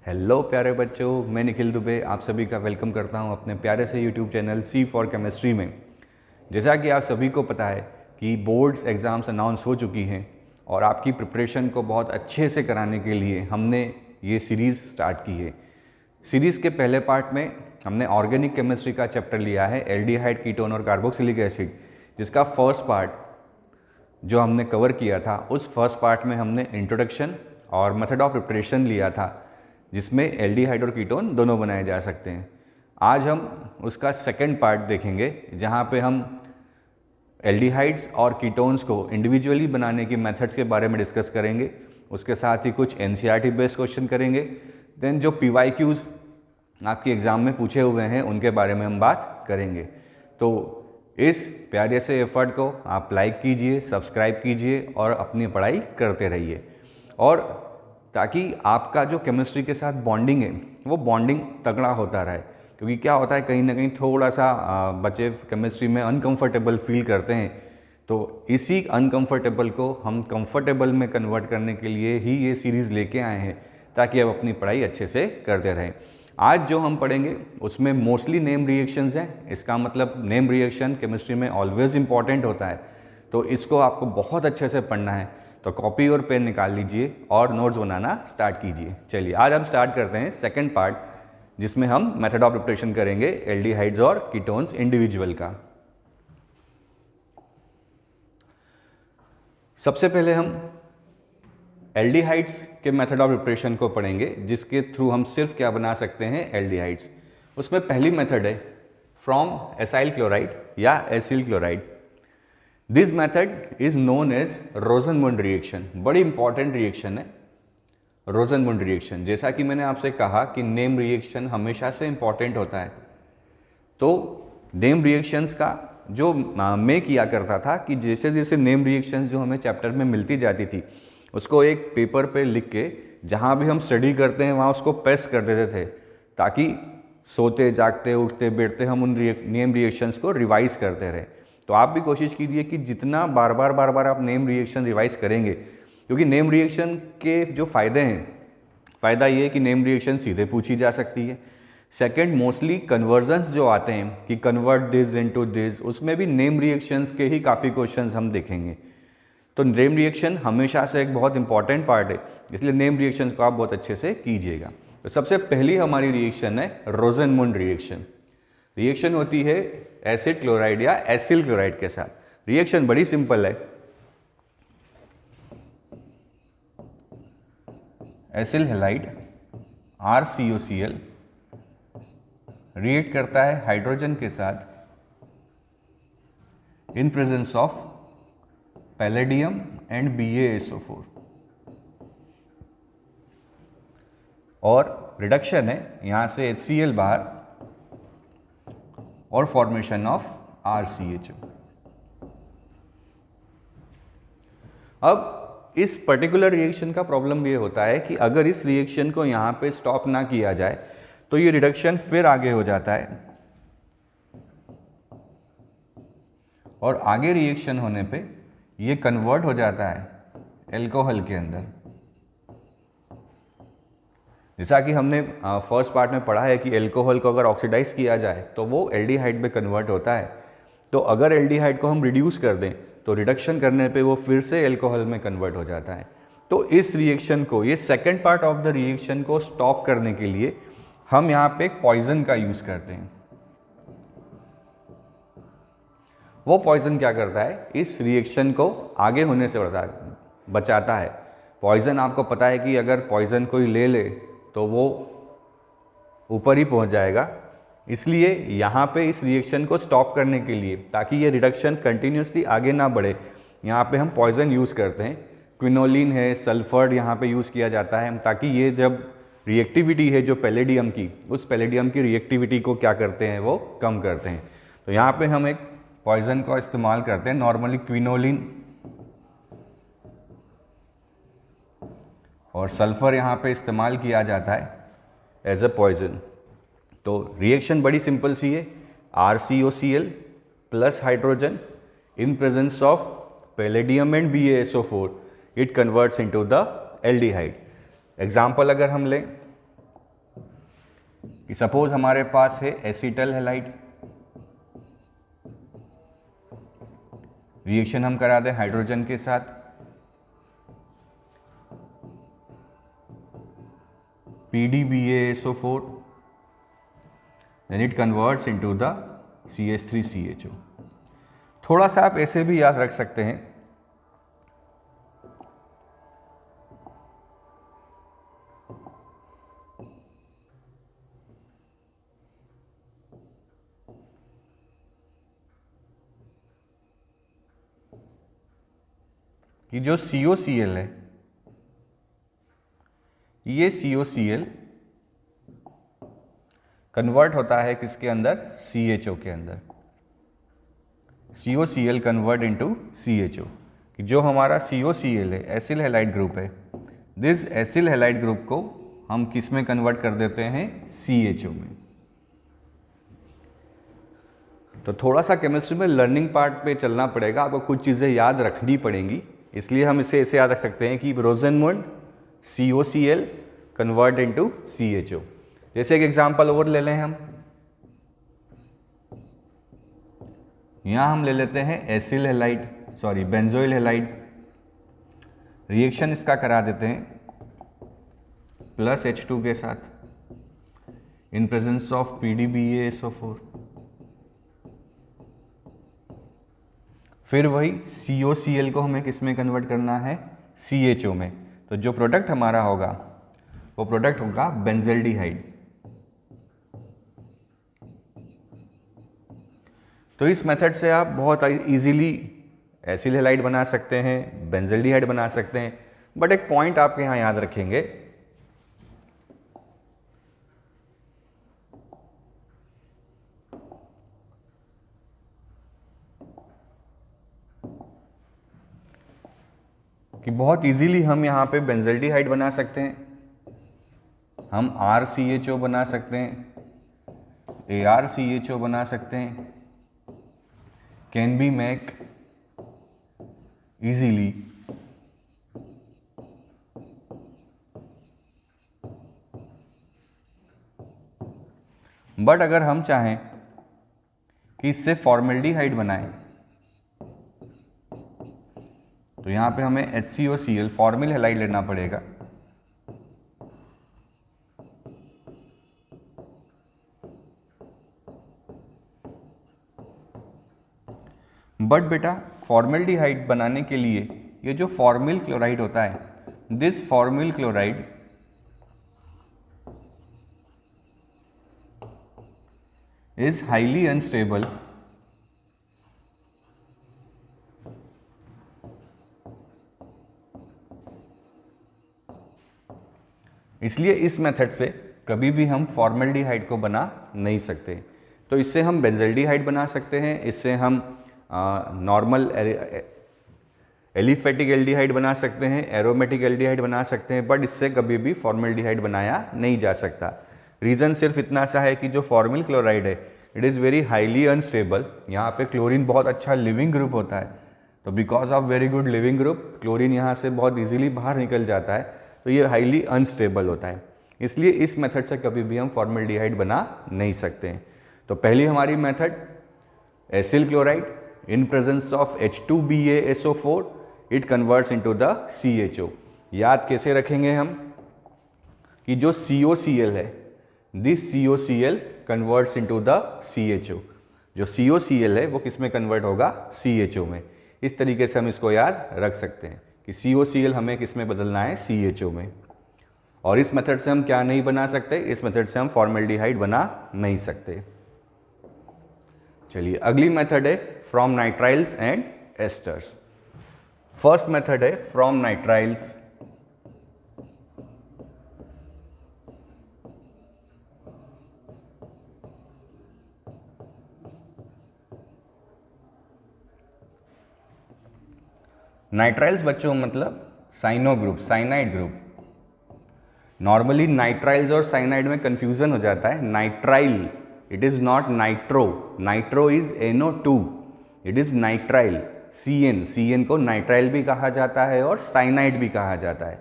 Hello प्यारे बच्चों, मैं निखिल दुबे आप सभी का वेलकम करता हूं अपने प्यारे से YouTube channel C for chemistry में। जैसा कि आप सभी को पता है कि बोर्ड्स एग्ज़ाम्स अनाउंस हो चुकी हैं और आपकी प्रिपरेशन को बहुत अच्छे से कराने के लिए हमने ये सीरीज़ स्टार्ट की है। सीरीज़ के पहले पार्ट में हमने ऑर्गेनिक केमिस्ट्री का चैप्टर लिया है, एल्डिहाइड, कीटोन और कार्बोक्सिलिक एसिड, जिसका फर्स्ट पार्ट जो हमने कवर किया था, उस फर्स्ट पार्ट में हमने इंट्रोडक्शन और मेथड ऑफ प्रिपरेशन लिया था, जिसमें एल्डिहाइड और कीटोन दोनों बनाए जा सकते हैं। आज हम उसका सेकंड पार्ट देखेंगे, जहां पे हम एल्डिहाइड्स और कीटोन्स को इंडिविजुअली बनाने की मेथड्स के बारे में डिस्कस करेंगे। उसके साथ ही कुछ एनसीईआरटी बेस्ड क्वेश्चन करेंगे। देन जो पीवाईक्यूज आपके एग्ज़ाम में पूछे हुए हैं उनके बारे में हम बात करेंगे। तो इस प्यारे से एफर्ट को आप लाइक कीजिए, सब्सक्राइब कीजिए और अपनी पढ़ाई करते रहिए, और ताकि आपका जो केमिस्ट्री के साथ बॉन्डिंग है वो बॉन्डिंग तगड़ा होता रहे। क्योंकि क्या होता है, कहीं ना कहीं थोड़ा सा बच्चे केमिस्ट्री में अनकंफर्टेबल फील करते हैं, तो इसी अनकंफर्टेबल को हम कंफर्टेबल में कन्वर्ट करने के लिए ही ये सीरीज़ लेके आए हैं, ताकि आप अपनी पढ़ाई अच्छे से करते रहें। आज जो हम पढ़ेंगे उसमें मोस्टली नेम रिएक्शंस हैं। इसका मतलब नेम रिएक्शन केमिस्ट्री में ऑलवेज इंपॉर्टेंट होता है, तो इसको आपको बहुत अच्छे से पढ़ना है। तो कॉपी और पेन निकाल लीजिए और नोट्स बनाना स्टार्ट कीजिए। चलिए आज हम स्टार्ट करते हैं सेकंड पार्ट, जिसमें हम मेथड ऑफ प्रिपरेशन करेंगे एल्डिहाइड्स और कीटोन्स इंडिविजुअल का। सबसे पहले हम एल्डिहाइड्स के मेथड ऑफ प्रिपरेशन को पढ़ेंगे, जिसके थ्रू हम सिर्फ क्या बना सकते हैं, एल्डिहाइड्स। उसमें पहली मेथड है फ्रॉम एसाइल क्लोराइड या acyl chloride. This method is known as Rosenmund reaction. बड़ी इंपॉर्टेंट रिएक्शन है रोज़नमुंड रिएक्शन। जैसा कि मैंने आपसे कहा कि नेम रिएक्शन हमेशा से इंपॉर्टेंट होता है, तो नेम रिएक्शंस का जो मैं किया करता था कि जैसे जैसे नेम रिएक्शंस जो हमें चैप्टर में मिलती जाती थी, उसको एक पेपर पे लिख के जहाँ भी हम स्टडी करते हैं वहाँ उसको पेस्ट कर देते थे, ताकि सोते जागते उठते बैठते हम उन नेम रिएक्शंस को रिवाइज करते रहे। तो आप भी कोशिश कीजिए कि जितना बार बार आप नेम रिएक्शन रिवाइज करेंगे, क्योंकि नेम रिएक्शन के जो फ़ायदे हैं, फ़ायदा ये है कि नेम रिएक्शन सीधे पूछी जा सकती है। सेकंड, मोस्टली कन्वर्जन्स जो आते हैं कि कन्वर्ट दिस इनटू दिस, उसमें भी नेम रिएक्शंस के ही काफ़ी क्वेश्चंस हम देखेंगे। तो नेम रिएक्शन हमेशा से एक बहुत इंपॉर्टेंट पार्ट है, इसलिए नेम रिएक्शंस को आप बहुत अच्छे से कीजिएगा। तो सबसे पहली हमारी रिएक्शन है रोज़नमुंड रिएक्शन। रिएक्शन होती है एसिड क्लोराइड या एसिल क्लोराइड के साथ। रिएक्शन बड़ी सिंपल है। एसिल हैलाइड RCOCl रिएक्ट करता है हाइड्रोजन के साथ in presence of palladium and BaSO4, और रिडक्शन है यहाँ से HCl बाहर और फॉर्मेशन ऑफ RCHO। अब इस पर्टिकुलर रिएक्शन का प्रॉब्लम ये होता है कि अगर इस रिएक्शन को यहाँ पे स्टॉप ना किया जाए तो ये रिडक्शन फिर आगे हो जाता है, और आगे रिएक्शन होने पे ये कन्वर्ट हो जाता है एल्कोहल के अंदर। जैसा कि हमने फर्स्ट पार्ट में पढ़ा है कि एल्कोहल को अगर ऑक्सीडाइज किया जाए तो वो एल्डिहाइड में कन्वर्ट होता है। तो अगर एल्डिहाइड को हम रिड्यूस कर दें तो रिडक्शन करने पे वो फिर से एल्कोहल में कन्वर्ट हो जाता है। तो इस रिएक्शन को, ये second part of the reaction को स्टॉप करने के लिए हम यहाँ पे एक पॉइजन का यूज़ करते हैं। वो पॉइजन क्या करता है, इस रिएक्शन को आगे होने से बचाता है। पॉइजन आपको पता है कि अगर पॉइजन कोई ले ले तो वो ऊपर ही पहुंच जाएगा, इसलिए यहाँ पे इस रिएक्शन को स्टॉप करने के लिए, ताकि ये रिडक्शन कंटिन्यूसली आगे ना बढ़े, यहाँ पे हम पॉइजन यूज़ करते हैं। क्विनोलिन है, सल्फर यहाँ पे यूज़ किया जाता है, ताकि ये जब रिएक्टिविटी है जो पैलेडियम की, उस पैलेडियम की रिएक्टिविटी को क्या करते हैं, वो कम करते हैं। तो यहाँ पे हम एक पॉइजन का इस्तेमाल करते हैं, नॉर्मली क्विनोलिन और सल्फर यहाँ पे इस्तेमाल किया जाता है एज अ पॉइजन। तो रिएक्शन बड़ी सिंपल सी है, RCOCl plus hydrogen in presence of palladium and BaSO4, it converts into the aldehyde. Example अगर हम लें कि सपोज हमारे पास है एसिटल हैलाइड, रिएक्शन हम करा दें हाइड्रोजन के साथ, PDBaSO4, then it converts into the CH3CHO। थोड़ा सा आप ऐसे भी याद रख सकते हैं कि जो COCl है, ये COCl कन्वर्ट होता है किसके अंदर, CHO के अंदर। COCl कन्वर्ट इनटू CHO, कि जो हमारा COCl है, एसिल हैलाइड ग्रुप है, दिस एसिल हैलाइड ग्रुप को हम किस में कन्वर्ट कर देते हैं, CHO में। तो थोड़ा सा केमिस्ट्री में लर्निंग पार्ट पे चलना पड़ेगा, आपको कुछ चीज़ें याद रखनी पड़ेंगी, इसलिए हम इसे ऐसे याद रख सकते हैं कि रोसेनमुंड COCl कन्वर्ट इनटू CHO। जैसे एक एग्जांपल और ले लें हम, यहाँ हम ले लेते हैं acyl halide, benzoyl halide, reaction इसका करा देते हैं प्लस H2 के साथ इन प्रेजेंस ऑफ PDBaSO4। फिर वही COCl को हमें किस में कन्वर्ट करना है, CHO में। तो जो प्रोडक्ट हमारा होगा वो प्रोडक्ट होगा बेंजल्डिहाइड। तो इस मेथड से आप बहुत इजीली एसिल हैलाइड बना सकते हैं, बेंजल्डिहाइड बना सकते हैं। बट एक पॉइंट आपके यहाँ याद रखेंगे कि बहुत इजीली हम यहाँ पे बेंजल्डिहाइड बना सकते हैं, हम RCHO बना सकते हैं, ARCHO बना सकते हैं, can be make easily but अगर हम चाहें कि इससे फॉर्मेल्डिहाइड बनाएं तो यहाँ पे हमें HCOCl फॉर्मिल हैलाइड लेना पड़ेगा। बट बेटा फॉर्मेल्डिहाइड बनाने के लिए ये जो फॉर्मिल क्लोराइड होता है, this formal chloride is highly unstable इसलिए इस मेथड से कभी भी हम फॉर्मेल्डिहाइड को बना नहीं सकते। तो इससे हम बेंजल्डिहाइड बना सकते हैं, इससे हम नॉर्मल एलिफेटिक एल्डिहाइड बना सकते हैं, एरोमेटिक एल्डिहाइड बना सकते हैं, बट इससे कभी भी फॉर्मेल्डिहाइड बनाया नहीं जा सकता। रीज़न सिर्फ इतना सा है कि जो फॉर्मिल क्लोराइड है it is very highly unstable. यहाँ पे क्लोरीन बहुत अच्छा लिविंग ग्रुप होता है, तो because of very good leaving group chlorine यहाँ से बहुत ईजिली बाहर निकल जाता है, तो ये हाईली अनस्टेबल होता है। इसलिए इस मेथड से कभी भी हम फॉर्मेल्डिहाइड बना नहीं सकते हैं। तो पहली हमारी method acyl chloride in presence of H2BaSO4 it converts into the CHO। याद कैसे रखेंगे हम कि जो COCl है, this COCl converts into the CHO। जो COCl है वो किस में कन्वर्ट होगा, CHO में। इस तरीके से हम इसको याद रख सकते हैं कि COCl हमें किस में बदलना है, CHO में। और इस मेथड से हम क्या नहीं बना सकते, इस मेथड से हम फॉर्मेल्डिहाइड बना नहीं सकते। चलिए अगली मेथड है from nitriles and esters. First method है फ्रॉम नाइट्राइल्स नाइट्राइल्स बच्चों मतलब cyano group, cyanide group. Normally nitriles और साइनाइड में कंफ्यूजन हो जाता है। Nitrile it is not nitro, nitro is NO2, it is nitrile. CN को नाइट्राइल भी कहा जाता है और साइनाइड भी कहा जाता है।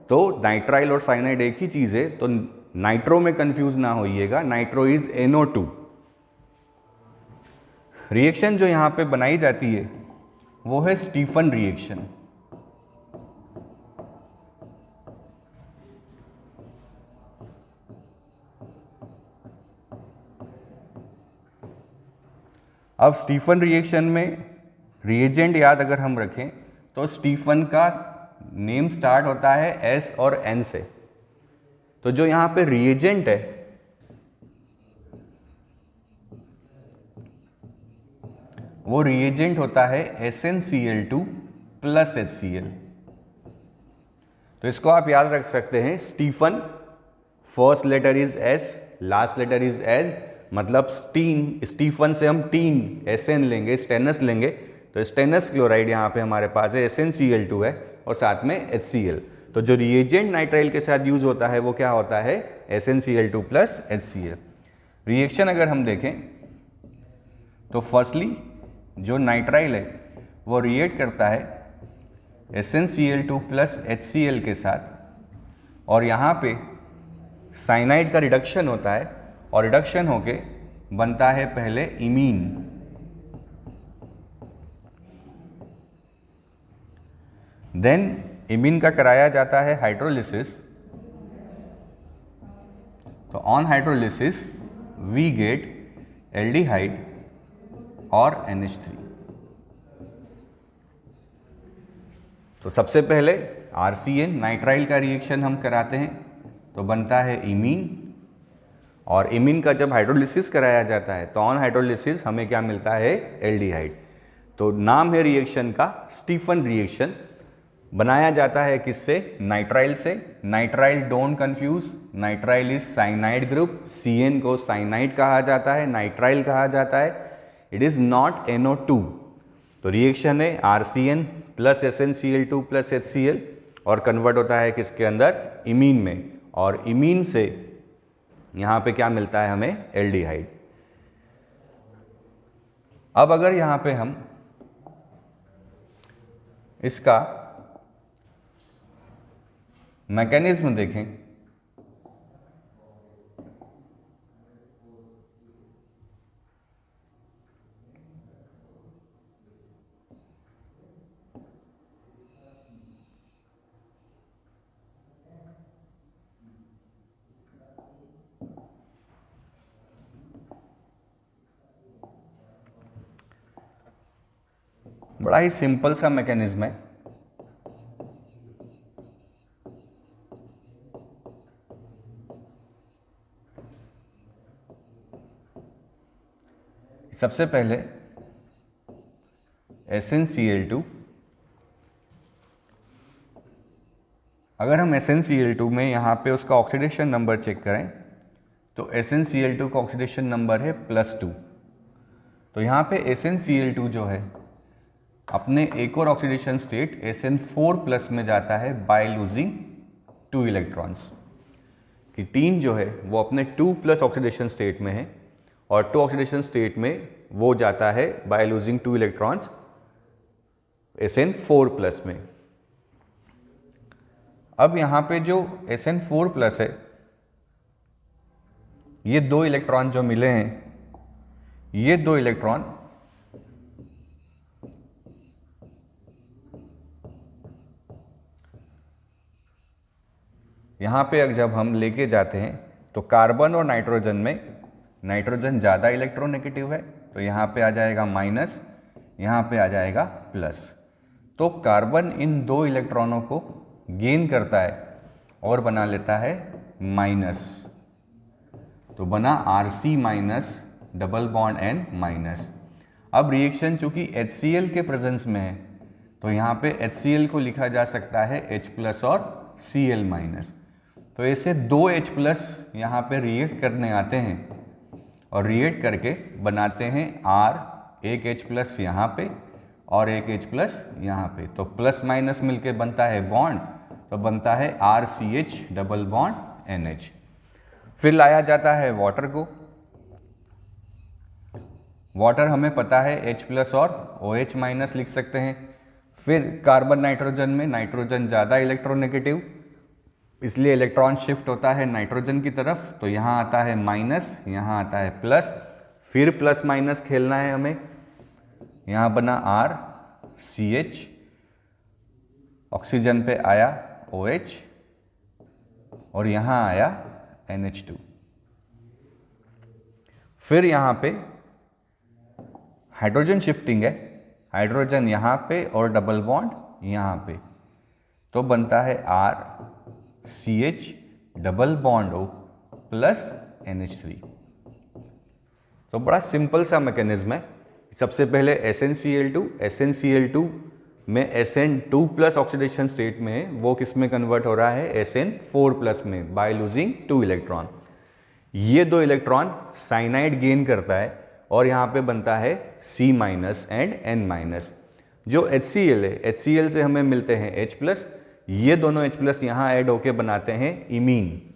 तो नाइट्राइल और साइनाइड एक ही चीज़ है। तो नाइट्रो में कंफ्यूज ना होइएगा, नाइट्रो इज NO2। रिएक्शन जो यहाँ पे बनाई जाती है वो है स्टीफन रिएक्शन। अब स्टीफन रिएक्शन में रिएजेंट याद अगर हम रखें तो स्टीफन का नेम स्टार्ट होता है S और N से। तो जो यहाँ पे रिएजेंट है वो रिएजेंट होता है SnCl2 प्लस HCl। तो इसको आप याद रख सकते हैं, Stephen first letter is S, last letter is N, मतलब स्टीफन से हम टीन Sn लेंगे, स्टेनस लेंगे, तो स्टेनस क्लोराइड यहाँ पे हमारे पास है SnCl2 है और साथ में HCl। तो जो रिएजेंट नाइट्राइल के साथ यूज होता है वो क्या होता है SnCl2 प्लस HCl। रिएक्शन अगर हम देखें तो फर्स्टली जो नाइट्राइल है वो रिएक्ट करता है SnCl2 प्लस HCl के साथ, और यहाँ पे साइनाइड का रिडक्शन होता है और रिडक्शन होके बनता है पहले इमीन। देन इमीन का कराया जाता है हाइड्रोलिसिस। तो on hydrolysis we get aldehyde और NH3। तो सबसे पहले RCN नाइट्राइल का रिएक्शन हम कराते हैं तो बनता है इमीन, और इमीन का जब हाइड्रोलिसिस कराया जाता है तो ऑन हाइड्रोलिसिस हमें क्या मिलता है एल्डिहाइड। तो नाम है रिएक्शन का स्टीफन रिएक्शन। बनाया जाता है किससे, नाइट्राइल से। Nitrile don't confuse, nitrile is cyanide group, CN को साइनाइड कहा जाता है, नाइट्राइल कहा जाता है, इट इज नॉट NO2। तो रिएक्शन है RCN plus SnCl2 plus HCl और कन्वर्ट होता है किसके अंदर, इमीन में, और इमीन से यहाँ पे क्या मिलता है हमें एल्डिहाइड। अब अगर यहाँ पे हम इसका मैकेनिज्म देखें बड़ा ही सिंपल सा मैकेनिज्म है। सबसे पहले SnCl2, अगर हम SnCl2 में यहाँ पे उसका ऑक्सीडेशन नंबर चेक करें तो SnCl2 का ऑक्सीडेशन नंबर है +2। तो यहाँ पे SnCl2 जो है अपने एक और ऑक्सीडेशन स्टेट SN4+ में जाता है बाय लूजिंग 2 इलेक्ट्रॉन्स। कि टीन जो है वो अपने 2+ ऑक्सीडेशन स्टेट में है और 2 ऑक्सीडेशन स्टेट में वो जाता है बाय लूजिंग 2 इलेक्ट्रॉन्स SN4+ में। अब यहाँ पे जो SN4+ है, ये 2 इलेक्ट्रॉन जो मिले हैं, ये 2 इलेक्ट्रॉन यहाँ पे जब हम लेके जाते हैं तो कार्बन और नाइट्रोजन में नाइट्रोजन ज़्यादा इलेक्ट्रोनेगेटिव है तो यहाँ पे आ जाएगा माइनस, यहाँ पे आ जाएगा प्लस। तो कार्बन इन 2 इलेक्ट्रॉनों को गेन करता है और बना लेता है माइनस। तो बना Rc minus double bond N minus. अब रिएक्शन चूंकि HCl के प्रेजेंस में है तो यहाँ पे HCl को लिखा जा सकता है H+ और Cl माइनस। तो ऐसे 2 H+ यहाँ पे रिएक्ट करने आते हैं और रिएक्ट करके बनाते हैं R, एक H+ यहाँ पे और एक H+ यहाँ पे। तो प्लस माइनस मिलके बनता है बॉन्ड, तो बनता है RCH डबल बॉन्ड NH। फिर लाया जाता है वाटर को। वाटर हमें पता है H+ और OH- लिख सकते हैं। फिर कार्बन नाइट्रोजन में नाइट्रोजन ज़्यादा इलेक्ट्रोनेगेटिव इसलिए इलेक्ट्रॉन शिफ्ट होता है नाइट्रोजन की तरफ, तो यहाँ आता है माइनस, यहाँ आता है प्लस, फिर प्लस माइनस खेलना है हमें। यहाँ बना RCH, ऑक्सीजन पे आया OH और यहाँ आया NH2। फिर यहाँ पे हाइड्रोजन शिफ्टिंग है, हाइड्रोजन यहाँ पे और डबल बॉन्ड यहाँ पे, तो बनता है RCH double bond O plus NH3। तो बड़ा सिंपल सा मैकेनिज्म है। सबसे पहले SnCl2 में Sn2 प्लस ऑक्सीडेशन स्टेट में वो किस में कन्वर्ट हो रहा है, Sn4 प्लस में, बाय लूजिंग 2 इलेक्ट्रॉन। ये 2 इलेक्ट्रॉन साइनाइड गेन करता है और यहाँ पे बनता है C- एंड N-। जो HCl है, HCl से हमें मिलते हैं H+, ये दोनों H+ यहाँ ऐड होके बनाते हैं इमीन।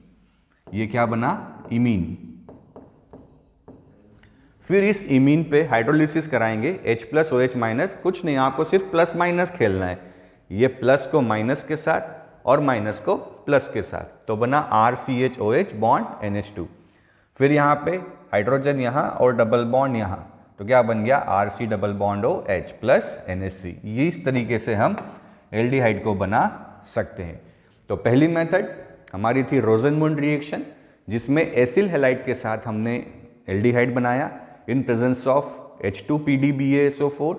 ये क्या बना, इमीन। फिर इस इमीन पे हाइड्रोलिसिस कराएंगे, H+OH-, कुछ नहीं, आपको सिर्फ प्लस माइनस खेलना है। ये प्लस को माइनस के साथ और माइनस को प्लस के साथ, तो बना RCHOH बॉन्ड NH2। फिर यहाँ पे हाइड्रोजन यहाँ और डबल बॉन्ड यहाँ, तो क्या बन गया, RC double bond OH plus NH3। ये इस तरीके से हम एल्डिहाइड को बना सकते हैं। तो पहली मेथड हमारी थी रोजनमुंड रिएक्शन, जिसमें एसिल हैलाइड के साथ हमने एल्डिहाइड बनाया इन प्रेजेंस ऑफ H2PDBaSO4।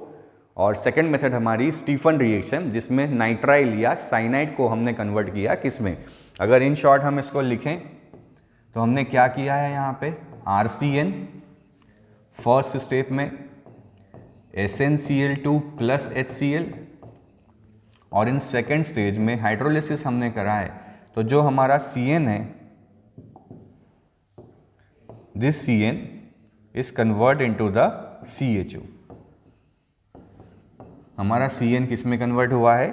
और सेकेंड मेथड हमारी स्टीफन रिएक्शन, जिसमें नाइट्राइल या साइनाइड को हमने कन्वर्ट किया किस में। अगर इन शॉर्ट हम इसको लिखें तो हमने क्या किया है, यहाँ पे RCN फर्स्ट स्टेप में, SnCl2 प्लस HCl, और इन सेकेंड स्टेज में हाइड्रोलिसिस हमने करा है। तो जो हमारा Cn है, this Cn is convert into the CHO। हमारा Cn किस में कन्वर्ट हुआ है,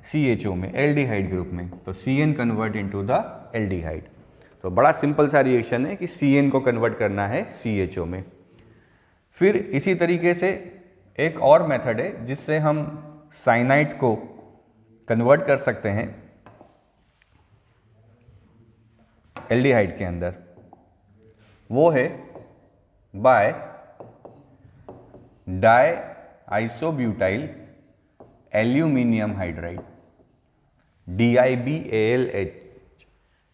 CHO में, एल्डिहाइड ग्रुप में। तो Cn convert into the aldehyde. तो बड़ा सिंपल सा रिएक्शन है कि Cn को कन्वर्ट करना है CHO में। फिर इसी तरीके से एक और मेथड है जिससे हम साइनाइड को कन्वर्ट कर सकते हैं एल्डिहाइड के अंदर, वो है by di isobutyl aluminium hydride, DiBALH,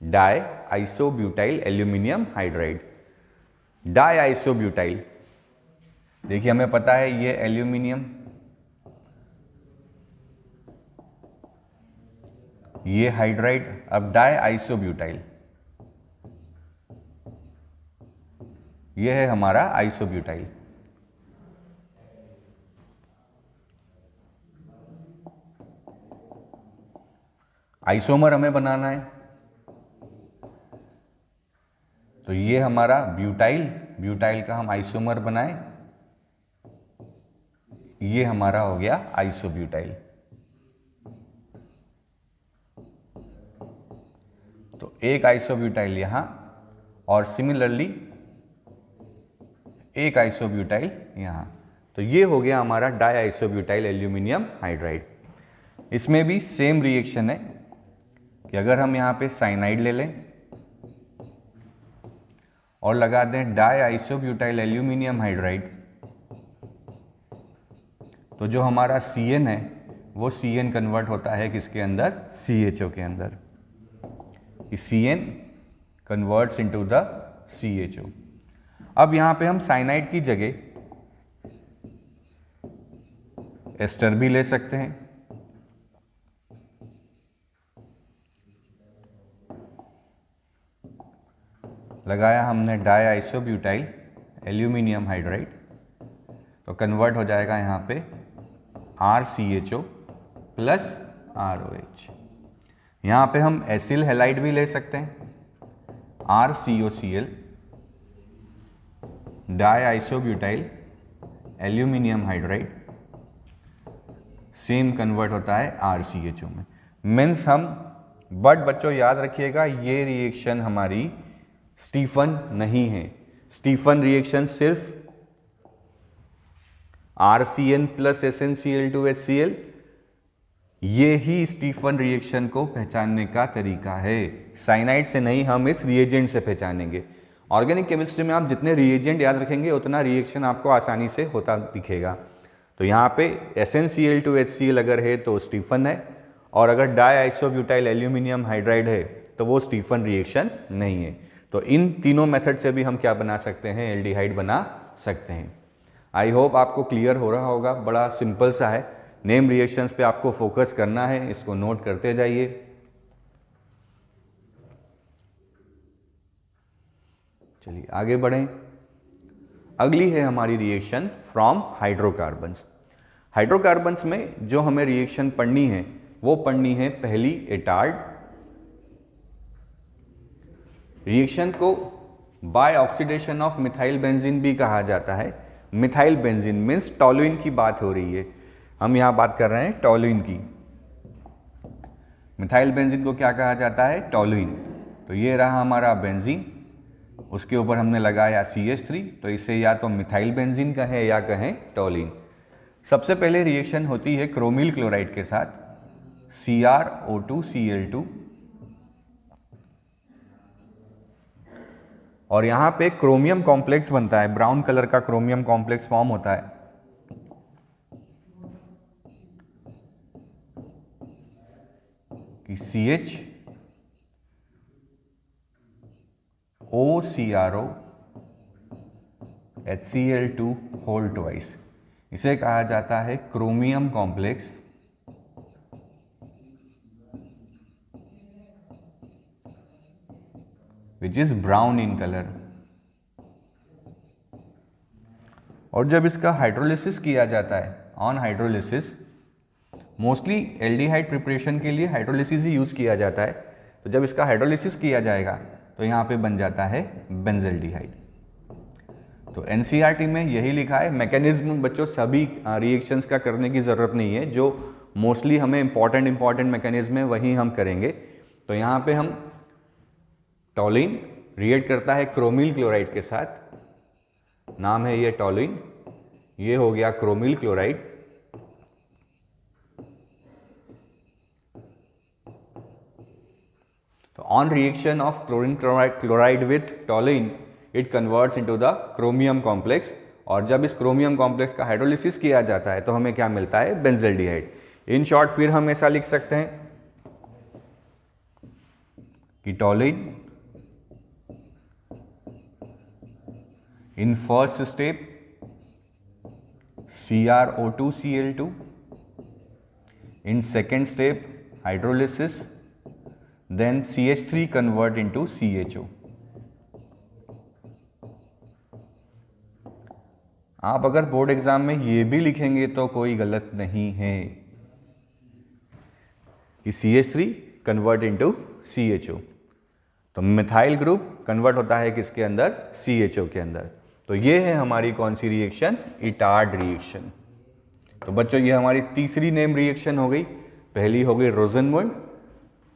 di isobutyl aluminium hydride. Di isobutyl, देखिए हमें पता है ये एल्यूमिनियम, ये हाइड्राइड। अब डाई आइसोब्यूटाइल, ये है हमारा आइसोब्यूटाइल। आइसोमर हमें बनाना है, तो ये हमारा ब्यूटाइल, ब्यूटाइल का हम आइसोमर बनाए, ये हमारा हो गया आइसोब्यूटाइल। तो एक आइसोब्यूटाइल यहां और सिमिलरली एक आइसोब्यूटाइल यहां, तो ये हो गया हमारा डाई आइसोब्यूटाइल एल्यूमिनियम हाइड्राइड। इसमें भी सेम रिएक्शन है कि अगर हम यहाँ पे साइनाइड ले लें और लगा दें डाई आइसोब्यूटाइल एल्यूमिनियम हाइड्राइड, तो जो हमारा Cn है वो Cn कन्वर्ट होता है किसके अंदर, CHO के अंदर। Cn converts into the CHO। अब यहाँ पे हम साइनाइड की जगह एस्टर भी ले सकते हैं। लगाया हमने डाई आइसोब्यूटाइल एल्यूमिनियम हाइड्राइड, तो कन्वर्ट हो जाएगा यहाँ पे RCHO प्लस ROH। यहाँ पे हम एसिल हैलाइड भी ले सकते हैं, RCOCl die isobutyl aluminium hydride, same convert होता है RCHO में। मीन्स हम, बट बच्चों याद रखिएगा ये रिएक्शन हमारी स्टीफन नहीं है। स्टीफन रिएक्शन सिर्फ RCN प्लस SnCl2HCl ये ही स्टीफन रिएक्शन को पहचानने का तरीका है। साइनाइड से नहीं, हम इस रिएजेंट से पहचानेंगे। ऑर्गेनिक केमिस्ट्री में आप जितने रिएजेंट याद रखेंगे उतना रिएक्शन आपको आसानी से होता दिखेगा। तो यहाँ पे SnCl2HCl अगर है तो स्टीफन है, और अगर डाई आइसोब्यूटाइल एल्यूमिनियम हाइड्राइड है तो वो स्टीफन रिएक्शन नहीं है। तो इन तीनों मेथड से भी हम क्या बना सकते हैं, एल्डिहाइड बना सकते हैं। आई होप आपको क्लियर हो रहा होगा, बड़ा सिंपल सा है। नेम रिएक्शंस पे आपको फोकस करना है, इसको नोट करते जाइए। चलिए आगे बढ़ें। अगली है हमारी रिएक्शन फ्रॉम हाइड्रोकार्बन्स। हाइड्रोकार्बन्स में जो हमें रिएक्शन पढ़नी है वो पढ़नी है पहली एटार्ड। रिएक्शन को by oxidation of methyl benzene भी कहा जाता है। मिथाइल बेंजीन मीन्स टॉलुइन की बात हो रही है, हम यहां बात कर रहे हैं टॉलुइन की। मिथाइल बेंजीन को क्या कहा जाता है, टॉलुइन। तो ये रहा हमारा बेंजीन, उसके ऊपर हमने लगाया CH3, तो इसे या तो मिथाइल बेंजीन कहें या कहें टॉलुइन। सबसे पहले रिएक्शन होती है क्रोमिल क्लोराइड के साथ, CrO2Cl2, और यहां पे क्रोमियम कॉम्प्लेक्स बनता है, ब्राउन कलर का क्रोमियम कॉम्प्लेक्स फॉर्म होता है। कि CHOCrO HCl2 होल ट्वाइस, इसे कहा जाता है chromium complex which is brown in colour. और जब इसका हाइड्रोलिसिस किया जाता है, on hydrolysis, mostly aldehyde preparation के लिए हाइड्रोलिसिस ही यूज किया जाता है। तो जब इसका हाइड्रोलिसिस किया जाएगा तो यहाँ पे बन जाता है बेंजल्डिहाइड। तो एनसीईआरटी में यही लिखा है। मैकेनिज्म बच्चों सभी रिएक्शंस का करने की ज़रूरत नहीं है, जो मोस्टली हमें इंपॉर्टेंट मैकेनिज्म है वही हम करेंगे। तो यहाँ पे हम टॉलिन रिएक्ट करता है क्रोमिल क्लोराइड के साथ, नाम है ये टॉलिन, ये हो गया क्रोमिल क्लोराइड। तो on reaction of chlorine chloride with टॉलिन it converts into the chromium complex, और जब इस क्रोमियम कॉम्प्लेक्स का हाइड्रोलिसिस किया जाता है तो हमें क्या मिलता है, बेंजल्डिहाइड। इन शॉर्ट फिर हम ऐसा लिख सकते हैं कि टॉलिन in first step CrO2Cl2, in second step hydrolysis, then CH3 convert into CHO। आप अगर बोर्ड एग्जाम में ये भी लिखेंगे तो कोई गलत नहीं है कि CH3 कन्वर्ट इनटू CHO। तो मिथाइल ग्रुप कन्वर्ट होता है किसके अंदर, CHO के अंदर। तो ये है हमारी कौन सी रिएक्शन, इटार्ड रिएक्शन। तो बच्चों ये हमारी तीसरी नेम रिएक्शन हो गई। पहली हो गई रोजनवुड,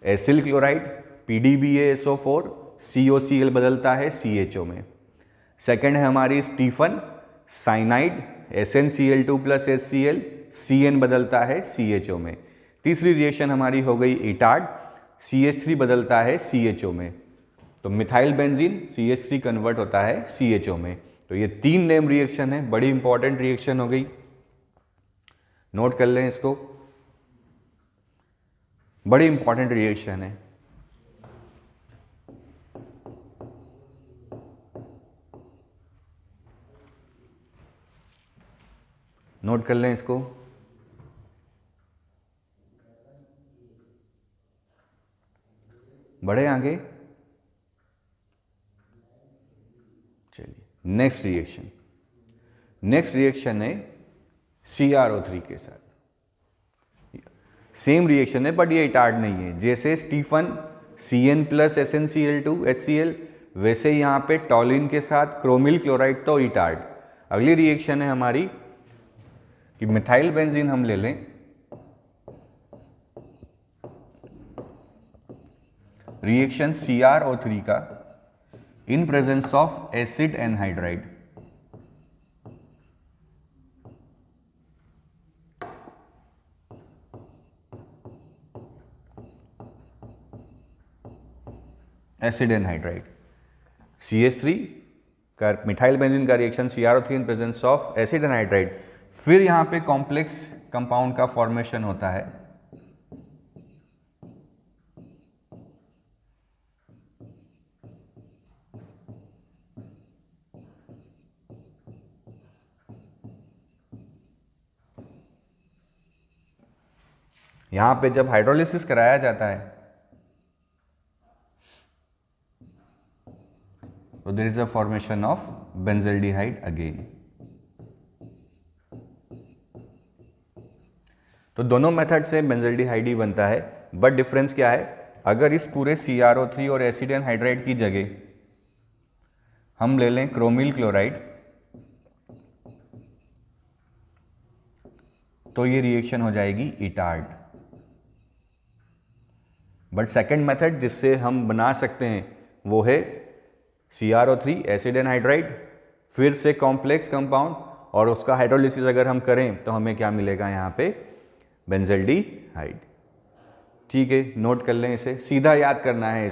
एसिल क्लोराइड PDBaSO4, COCl बदलता है CHO में। सेकेंड है हमारी Stephen, cyanide SnCl2 + HCl, CN बदलता है CHO में। तीसरी रिएक्शन हमारी हो गई इटार्ड, CH3 बदलता है CHO में। तो मिथाइल बेंजीन CH3 कन्वर्ट होता है CHO में। तो ये 3 नेम रिएक्शन है, बड़ी इंपॉर्टेंट रिएक्शन हो गई, नोट कर लें इसको, बड़ी इंपॉर्टेंट रिएक्शन है। नोट कर लें इसको। बढ़े आगे, चलिए नेक्स्ट रिएक्शन। नेक्स्ट रिएक्शन है CrO3 के साथ। सेम रिएक्शन है बट ये इटार्ड नहीं है। जैसे स्टीफन Cn + SnCl2 HCl, वैसे यहाँ पे टॉलिन के साथ क्रोमिल क्लोराइड तो इटार्ड। अगली रिएक्शन है हमारी कि मिथाइल बेंजीन हम ले लें, रिएक्शन CrO3 का in presence of acid anhydride. Acid anhydride. CH3 का मिथाइल बेंजीन का reaction CrO3 in presence of acid anhydride, फिर यहाँ पे कॉम्प्लेक्स कंपाउंड का फॉर्मेशन होता है यहाँ पे जब हाइड्रोलिसिस कराया जाता है तो there is a formation of benzaldehyde again. तो दोनों मेथड से बेंजल्डिहाइड ही बनता है, बट डिफरेंस क्या है, अगर इस पूरे CrO3 और एसिड एनहाइड्राइड की जगह हम ले लें क्रोमिल क्लोराइड तो ये रिएक्शन हो जाएगी इटार्ड। बट सेकेंड मेथड जिससे हम बना सकते हैं वो है CrO3 एसिड एनहाइड्राइड, फिर से कॉम्प्लेक्स कंपाउंड, और उसका हाइड्रोलिसिस अगर हम करें तो हमें क्या मिलेगा यहाँ पे, बेंजल्डिहाइड। ठीक है, नोट कर लें, इसे सीधा याद करना है।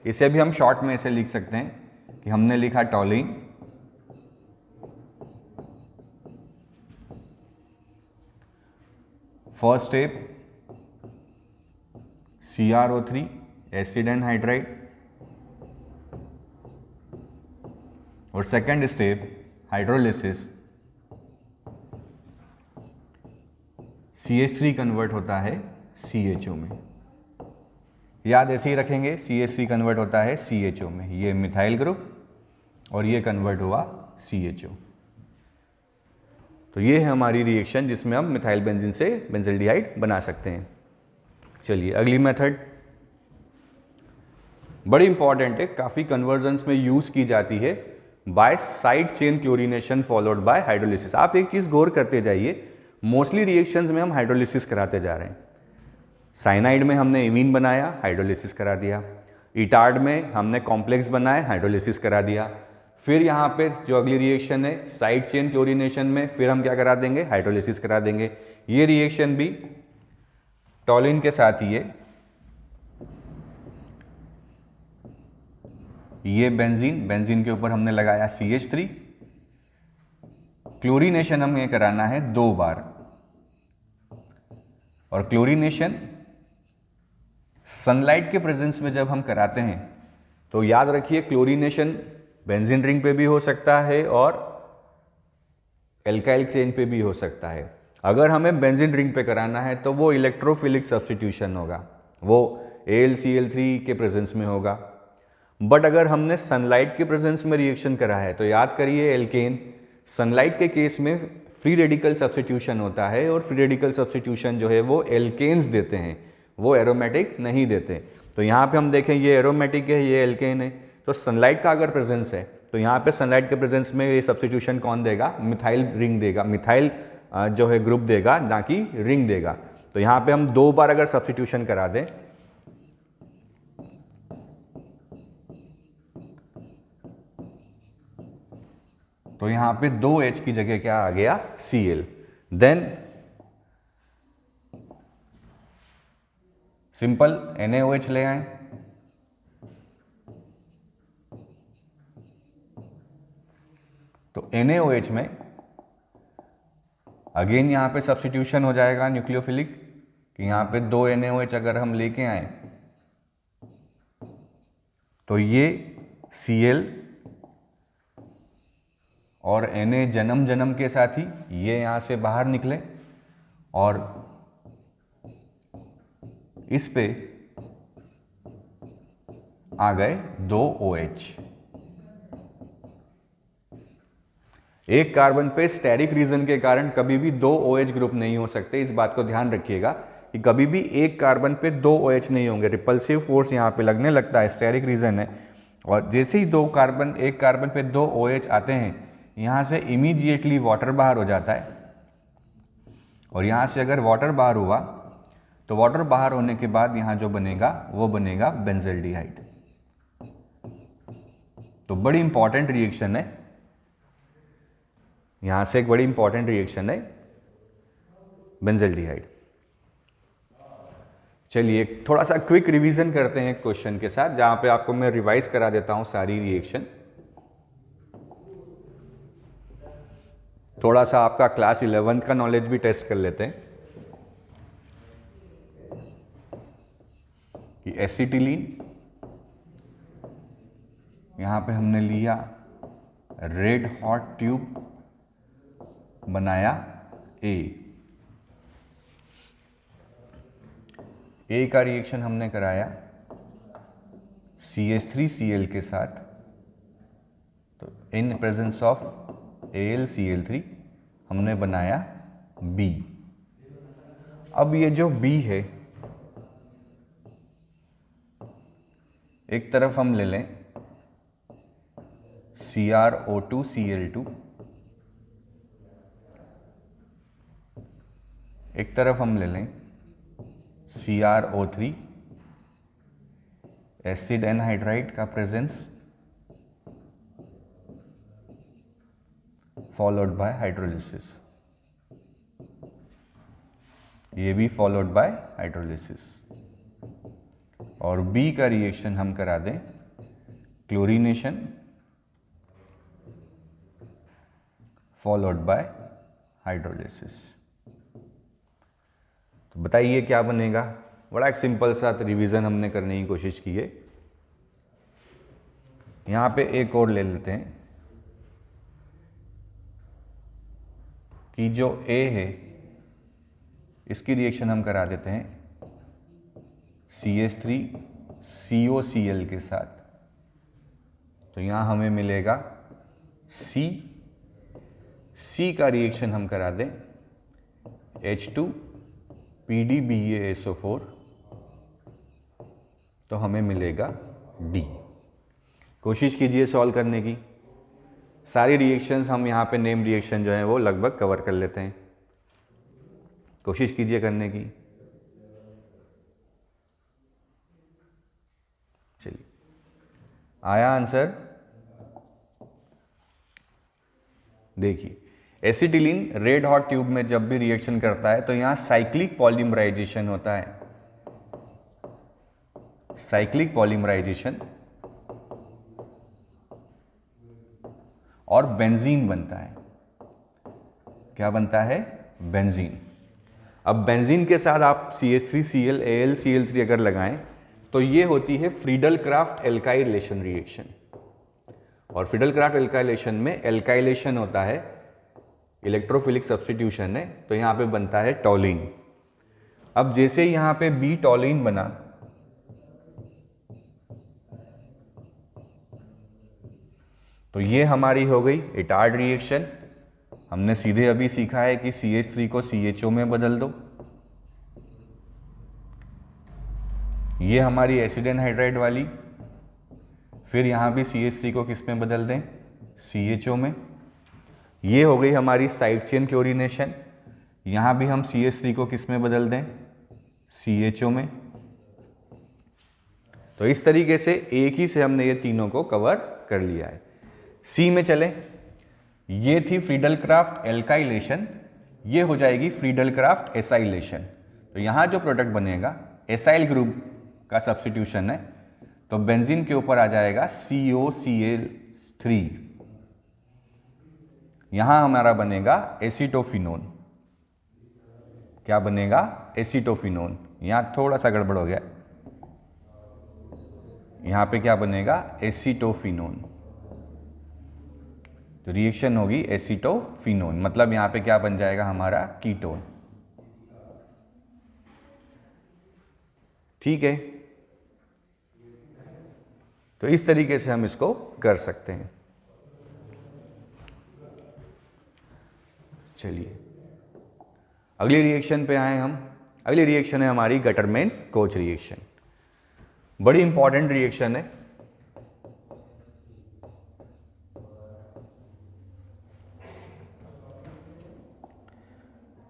इसे भी हम शॉर्ट में ऐसे लिख सकते हैं कि हमने लिखा toluene, first step CrO3 acid anhydride, और second step hydrolysis CH3 convert होता है CHO में। याद ऐसे ही रखेंगे, CH3 कन्वर्ट होता है CHO में, ये मिथाइल ग्रुप और ये कन्वर्ट हुआ CHO। तो ये है हमारी रिएक्शन जिसमें हम मिथाइल बेंजीन से बेंजल्डिहाइड बना सकते हैं। चलिए अगली मेथड बड़ी इंपॉर्टेंट है, काफ़ी कन्वर्जन्स में यूज़ की जाती है, by side chain chlorination followed by hydrolysis. आप एक चीज़ गौर करते जाइए, मोस्टली रिएक्शंस में हम हाइड्रोलिसिस कराते जा रहे हैं। साइनाइड में हमने इमीन बनाया, हाइड्रोलिसिस करा दिया। इटार्ड में हमने कॉम्प्लेक्स बनाए, हाइड्रोलिसिस करा दिया। फिर यहाँ पे जो अगली रिएक्शन है साइड चेन क्लोरीनेशन में, फिर हम क्या करा देंगे, हाइड्रोलिसिस करा देंगे। ये रिएक्शन भी टॉलिन के साथ ही है, ये बेंजीन के ऊपर हमने लगाया CH3। क्लोरीनेशन हमें कराना है 2 बार, और क्लोरीनेशन सनलाइट के प्रेजेंस में जब हम कराते हैं तो याद रखिए क्लोरीनेशन बेंजीन रिंग पे भी हो सकता है और एल्काइल चेन पे भी हो सकता है। अगर हमें बेंजीन रिंग पे कराना है तो वो इलेक्ट्रोफिलिक सब्स्टिट्यूशन होगा, वो AlCl3 के प्रेजेंस में होगा। बट अगर हमने सनलाइट के प्रेजेंस में रिएक्शन करा है तो याद करिए एल्केन, सनलाइट के केस में फ्री रेडिकल सब्स्टिट्यूशन होता है, और फ्री रेडिकल सब्स्टिट्यूशन जो है वो एल्केन्स देते हैं, वो एरोमेटिक नहीं देते। तो यहाँ पे हम देखें ये एरोमेटिक है, ये एल्केन है। तो सनलाइट का अगर प्रेजेंस है तो यहाँ पे सनलाइट के प्रेजेंस में ये सब्स्टिट्यूशन कौन देगा, मिथाइल रिंग देगा, मिथाइल जो है ग्रुप देगा, ना कि रिंग देगा। तो यहाँ पे हम 2 बार अगर सब्स्टिट्यूशन करा दें तो यहाँ पे 2H की जगह क्या आ गया, Cl। देन सिंपल NaOH ले आए, तो NaOH में अगेन यहाँ पे सब्स्टिट्यूशन हो जाएगा न्यूक्लियोफिलिक, कि यहाँ पे 2 NaOH अगर हम लेके आए तो ये Cl और Na जन्म के साथ ही ये यहाँ से बाहर निकले, और इस पे आ गए 2 OH। एक कार्बन पे स्टेरिक रीजन के कारण कभी भी 2 OH ग्रुप नहीं हो सकते। इस बात को ध्यान रखिएगा कि कभी भी एक कार्बन पे 2 OH नहीं होंगे। रिपल्सिव फोर्स यहाँ पे लगने लगता है, स्टेरिक रीजन है, और जैसे ही एक कार्बन पे 2 OH आते हैं, यहाँ से इमीडिएटली वाटर बाहर हो जाता है, और यहाँ से अगर वाटर बाहर हुआ तो वाटर बाहर होने के बाद यहाँ जो बनेगा वो बनेगा बेंजल्डिहाइड। तो बड़ी इंपॉर्टेंट रिएक्शन है, यहाँ से एक बड़ी इंपॉर्टेंट रिएक्शन है बेंजल्डिहाइड। चलिए थोड़ा सा क्विक रिवीजन करते हैं क्वेश्चन के साथ, जहां पे आपको मैं रिवाइज करा देता हूं सारी रिएक्शन। थोड़ा सा आपका क्लास 11th का नॉलेज भी टेस्ट कर लेते हैं कि एसिटिलीन, यहां पे हमने लिया रेड हॉट ट्यूब, बनाया ए का रिएक्शन हमने कराया CH3Cl के साथ, तो इन प्रेजेंस ऑफ AlCl3 हमने बनाया B। अब ये जो B है, एक तरफ हम ले लें CrO2Cl2, एक तरफ हम ले लें CrO3, एसिड एनहाइड्राइड का प्रेजेंस फॉलोड बाय हाइड्रोलिसिस, ये भी फॉलोड बाय हाइड्रोलिसिस। और B का रिएक्शन हम करा दें क्लोरीनेशन फॉलोड बाय हाइड्रोलिसिस। तो बताइए क्या बनेगा। बड़ा एक सिंपल सा रिवीजन हमने करने की कोशिश की है। यहां पे एक और ले लेते हैं कि जो A है इसकी रिएक्शन हम करा देते हैं CH3COCl के साथ, तो यहां हमें मिलेगा C का रिएक्शन हम करा दें H2PDBaSO4, तो हमें मिलेगा D। कोशिश कीजिए सॉल्व करने की। सारी रिएक्शंस हम यहाँ पे नेम रिएक्शन जो है वो लगभग कवर कर लेते हैं। कोशिश कीजिए करने की। चलिए, आया आंसर? देखिए, एसिटिलीन रेड हॉट ट्यूब में जब भी रिएक्शन करता है तो यहां साइक्लिक पॉलीमराइजेशन होता है। साइक्लिक पॉलीमराइजेशन और बेंजीन बनता है। क्या बनता है? बेंजीन। अब बेंजीन के साथ आप CH3Cl AlCl3 अगर लगाएं तो ये होती है फ्रीडल क्राफ्ट एल्काइलेशन रिएक्शन। और फ्रीडल क्राफ्ट एल्काइलेशन में एल्काइलेशन होता है, इलेक्ट्रोफिलिक सब्स्टिट्यूशन है, तो यहां पे बनता है टॉलिन। अब जैसे यहां पे B टॉलिन बना, तो ये हमारी हो गई इटार्ड रिएक्शन। हमने सीधे अभी सीखा है कि CH3 को CHO में बदल दो। ये हमारी एसिड एनहाइड्राइड वाली, फिर यहां भी CH3 को किस में बदल दें? CHO में। ये हो गई हमारी साइड चेन क्लोरीनेशन। यहां भी हम CH3 को किस में बदल दें? CHO में। तो इस तरीके से एक ही से हमने ये तीनों को कवर कर लिया है। C में चलें, ये थी फ्रीडल क्राफ्ट एल्काइलेशन, ये हो जाएगी फ्रीडल क्राफ्ट एसाइलेशन। तो यहां जो प्रोडक्ट बनेगा एसाइल ग्रुप का सब्स्टिट्यूशन है, तो बेंजीन के ऊपर आ जाएगा COCl3। यहां हमारा बनेगा एसीटोफिनोन। क्या बनेगा? एसीटोफिनोन। यहां थोड़ा सा गड़बड़ हो गया, यहां पे क्या बनेगा? एसीटोफिनोन। तो रिएक्शन होगी एसीटोफिनोन, मतलब यहां पे क्या बन जाएगा हमारा? कीटोन। ठीक है, तो इस तरीके से हम इसको कर सकते हैं। चलिए अगली रिएक्शन पे आए हम। अगली रिएक्शन है हमारी गटरमैन कोच रिएक्शन। बड़ी इंपॉर्टेंट रिएक्शन है।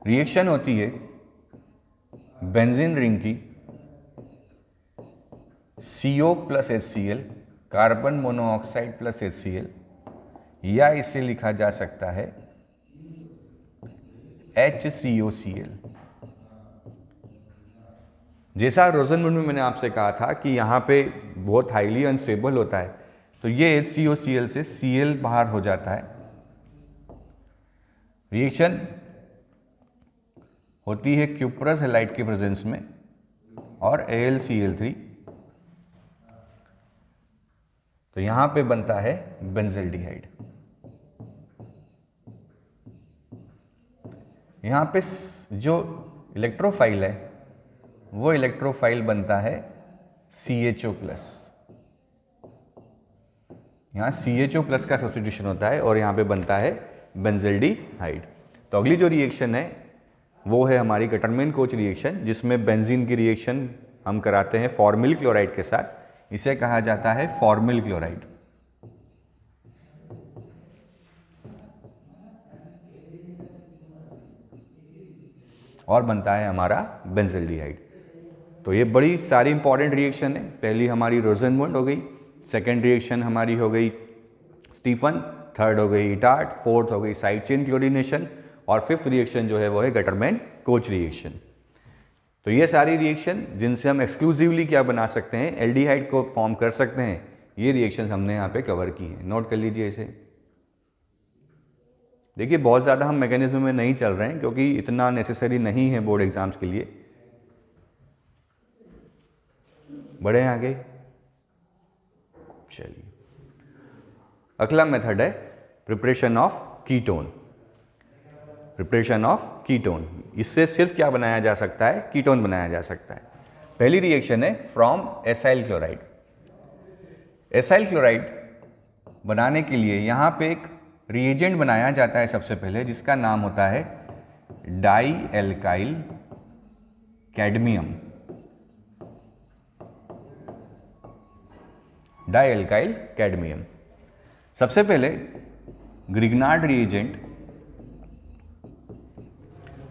रिएक्शन होती है बेंजीन रिंग की CO plus HCl, carbon monoxide plus HCl, या इसे लिखा जा सकता है HCOCl। जैसा रोजनवुड में मैंने आपसे कहा था कि यहाँ पे बहुत हाईली अनस्टेबल होता है, तो ये HCOCl से Cl बाहर हो जाता है। रिएक्शन होती है क्यूप्रस हैलाइड के प्रेजेंस में और AlCl3, तो यहाँ पे बनता है बेंजल्डिहाइड। यहाँ पे जो इलेक्ट्रोफाइल है वो इलेक्ट्रोफाइल बनता है CHO+। यहाँ CHO+ का सब्स्टिट्यूशन होता है और यहाँ पे बनता है बेंजल्डिहाइड। तो अगली जो रिएक्शन है वो है हमारी गटरमैन कोच रिएक्शन, जिसमें बेंजीन की रिएक्शन हम कराते हैं फॉर्मिल क्लोराइड के साथ। इसे कहा जाता है फॉर्मिल क्लोराइड। और बनता है हमारा बेंजल्डिहाइड। तो ये बड़ी सारी इंपॉर्टेंट रिएक्शन है। पहली हमारी रोजनवुड हो गई, सेकेंड रिएक्शन हमारी हो गई स्टीफन, थर्ड हो गई इटार्ट, फोर्थ हो गई साइड चेन क्लोरीनेशन, और फिफ्थ रिएक्शन जो है वो है गटरमैन कोच रिएक्शन। तो ये सारी रिएक्शन जिनसे हम एक्सक्लूसिवली क्या बना सकते हैं, एल्डिहाइड को फॉर्म कर सकते हैं, ये रिएक्शंस हमने यहाँ पे कवर की हैं। नोट कर लीजिए इसे। देखिए बहुत ज़्यादा हम मैकेनिज्म में नहीं चल रहे हैं क्योंकि इतना नेसेसरी नहीं है बोर्ड एग्जाम्स के लिए। बढ़े आगे, चलिए। अगला मेथड है preparation of ketone. Preparation of ketone, इससे सिर्फ क्या बनाया जा सकता है, कीटोन बनाया जा सकता है। पहली रिएक्शन है from acyl chloride. Acyl chloride बनाने के लिए यहाँ पे एक रिएजेंट बनाया जाता है सबसे पहले, जिसका नाम होता है di alkyl cadmium. Di alkyl cadmium. सबसे पहले ग्रिग्नार्ड रिएजेंट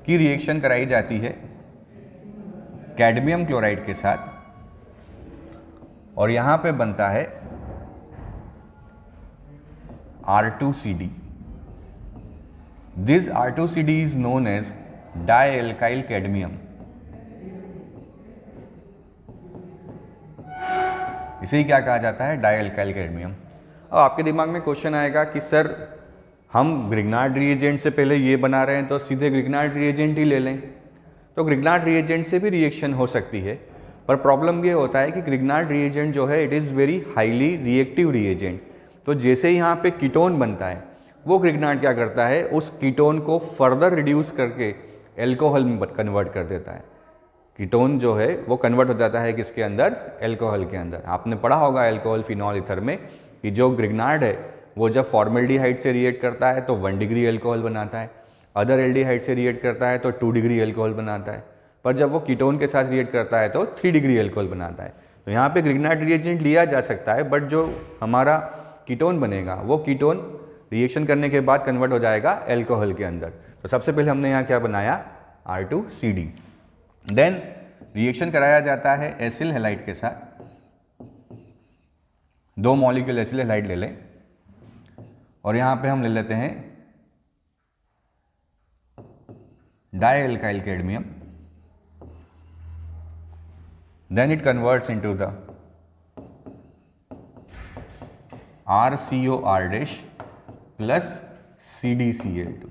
की रिएक्शन कराई जाती है कैडमियम क्लोराइड के साथ, और यहां पे बनता है R2CD। This R2CD is known as di alkyl cadmium. इसे ही क्या कहा जाता है, डाई एल्काइल कैडमियम। अब आपके दिमाग में क्वेश्चन आएगा कि सर हम ग्रिग्नार्ड रिएजेंट से पहले ये बना रहे हैं तो सीधे ग्रिग्नार्ड रिएजेंट ही ले लें। तो ग्रिग्नार्ड रिएजेंट से भी रिएक्शन हो सकती है, पर प्रॉब्लम ये होता है कि ग्रिग्नार्ड रिएजेंट जो है it is very highly reactive reagent. तो जैसे ही यहाँ पे कीटोन बनता है, वो ग्रिग्नार्ड क्या करता है, उस कीटोन को फर्दर रिड्यूस करके एल्कोहल में कन्वर्ट कर देता है। कीटोन जो है वो कन्वर्ट हो जाता है किसके अंदर, एल्कोहल के अंदर। आपने पढ़ा होगा एल्कोहल फिनॉल ईथर में कि जो ग्रिग्नार्ड है वो जब फॉर्मल्डिहाइड से रिएक्ट करता है तो 1 डिग्री एल्कोहल बनाता है, अदर एल्डिहाइड से रिएक्ट करता है तो 2 डिग्री एल्कोहल बनाता है, पर जब वो कीटोन के साथ रिएक्ट करता है तो 3 डिग्री एल्कोहल बनाता है। तो यहाँ पे ग्रिग्नार्ड रिएजेंट लिया जा सकता है, बट जो हमारा कीटोन बनेगा वो कीटोन रिएक्शन करने के बाद कन्वर्ट हो जाएगा एल्कोहल के अंदर। तो सबसे पहले हमने यहाँ क्या बनाया, R2CD। देन रिएक्शन कराया जाता है एसिल हैलाइड के साथ। 2 मॉलिक्यूल एसिल हैलाइड ले लें और यहाँ पे हम ले लेते हैं di alkyl cadmium. Then it converts into the RCOR' plus CdCl2।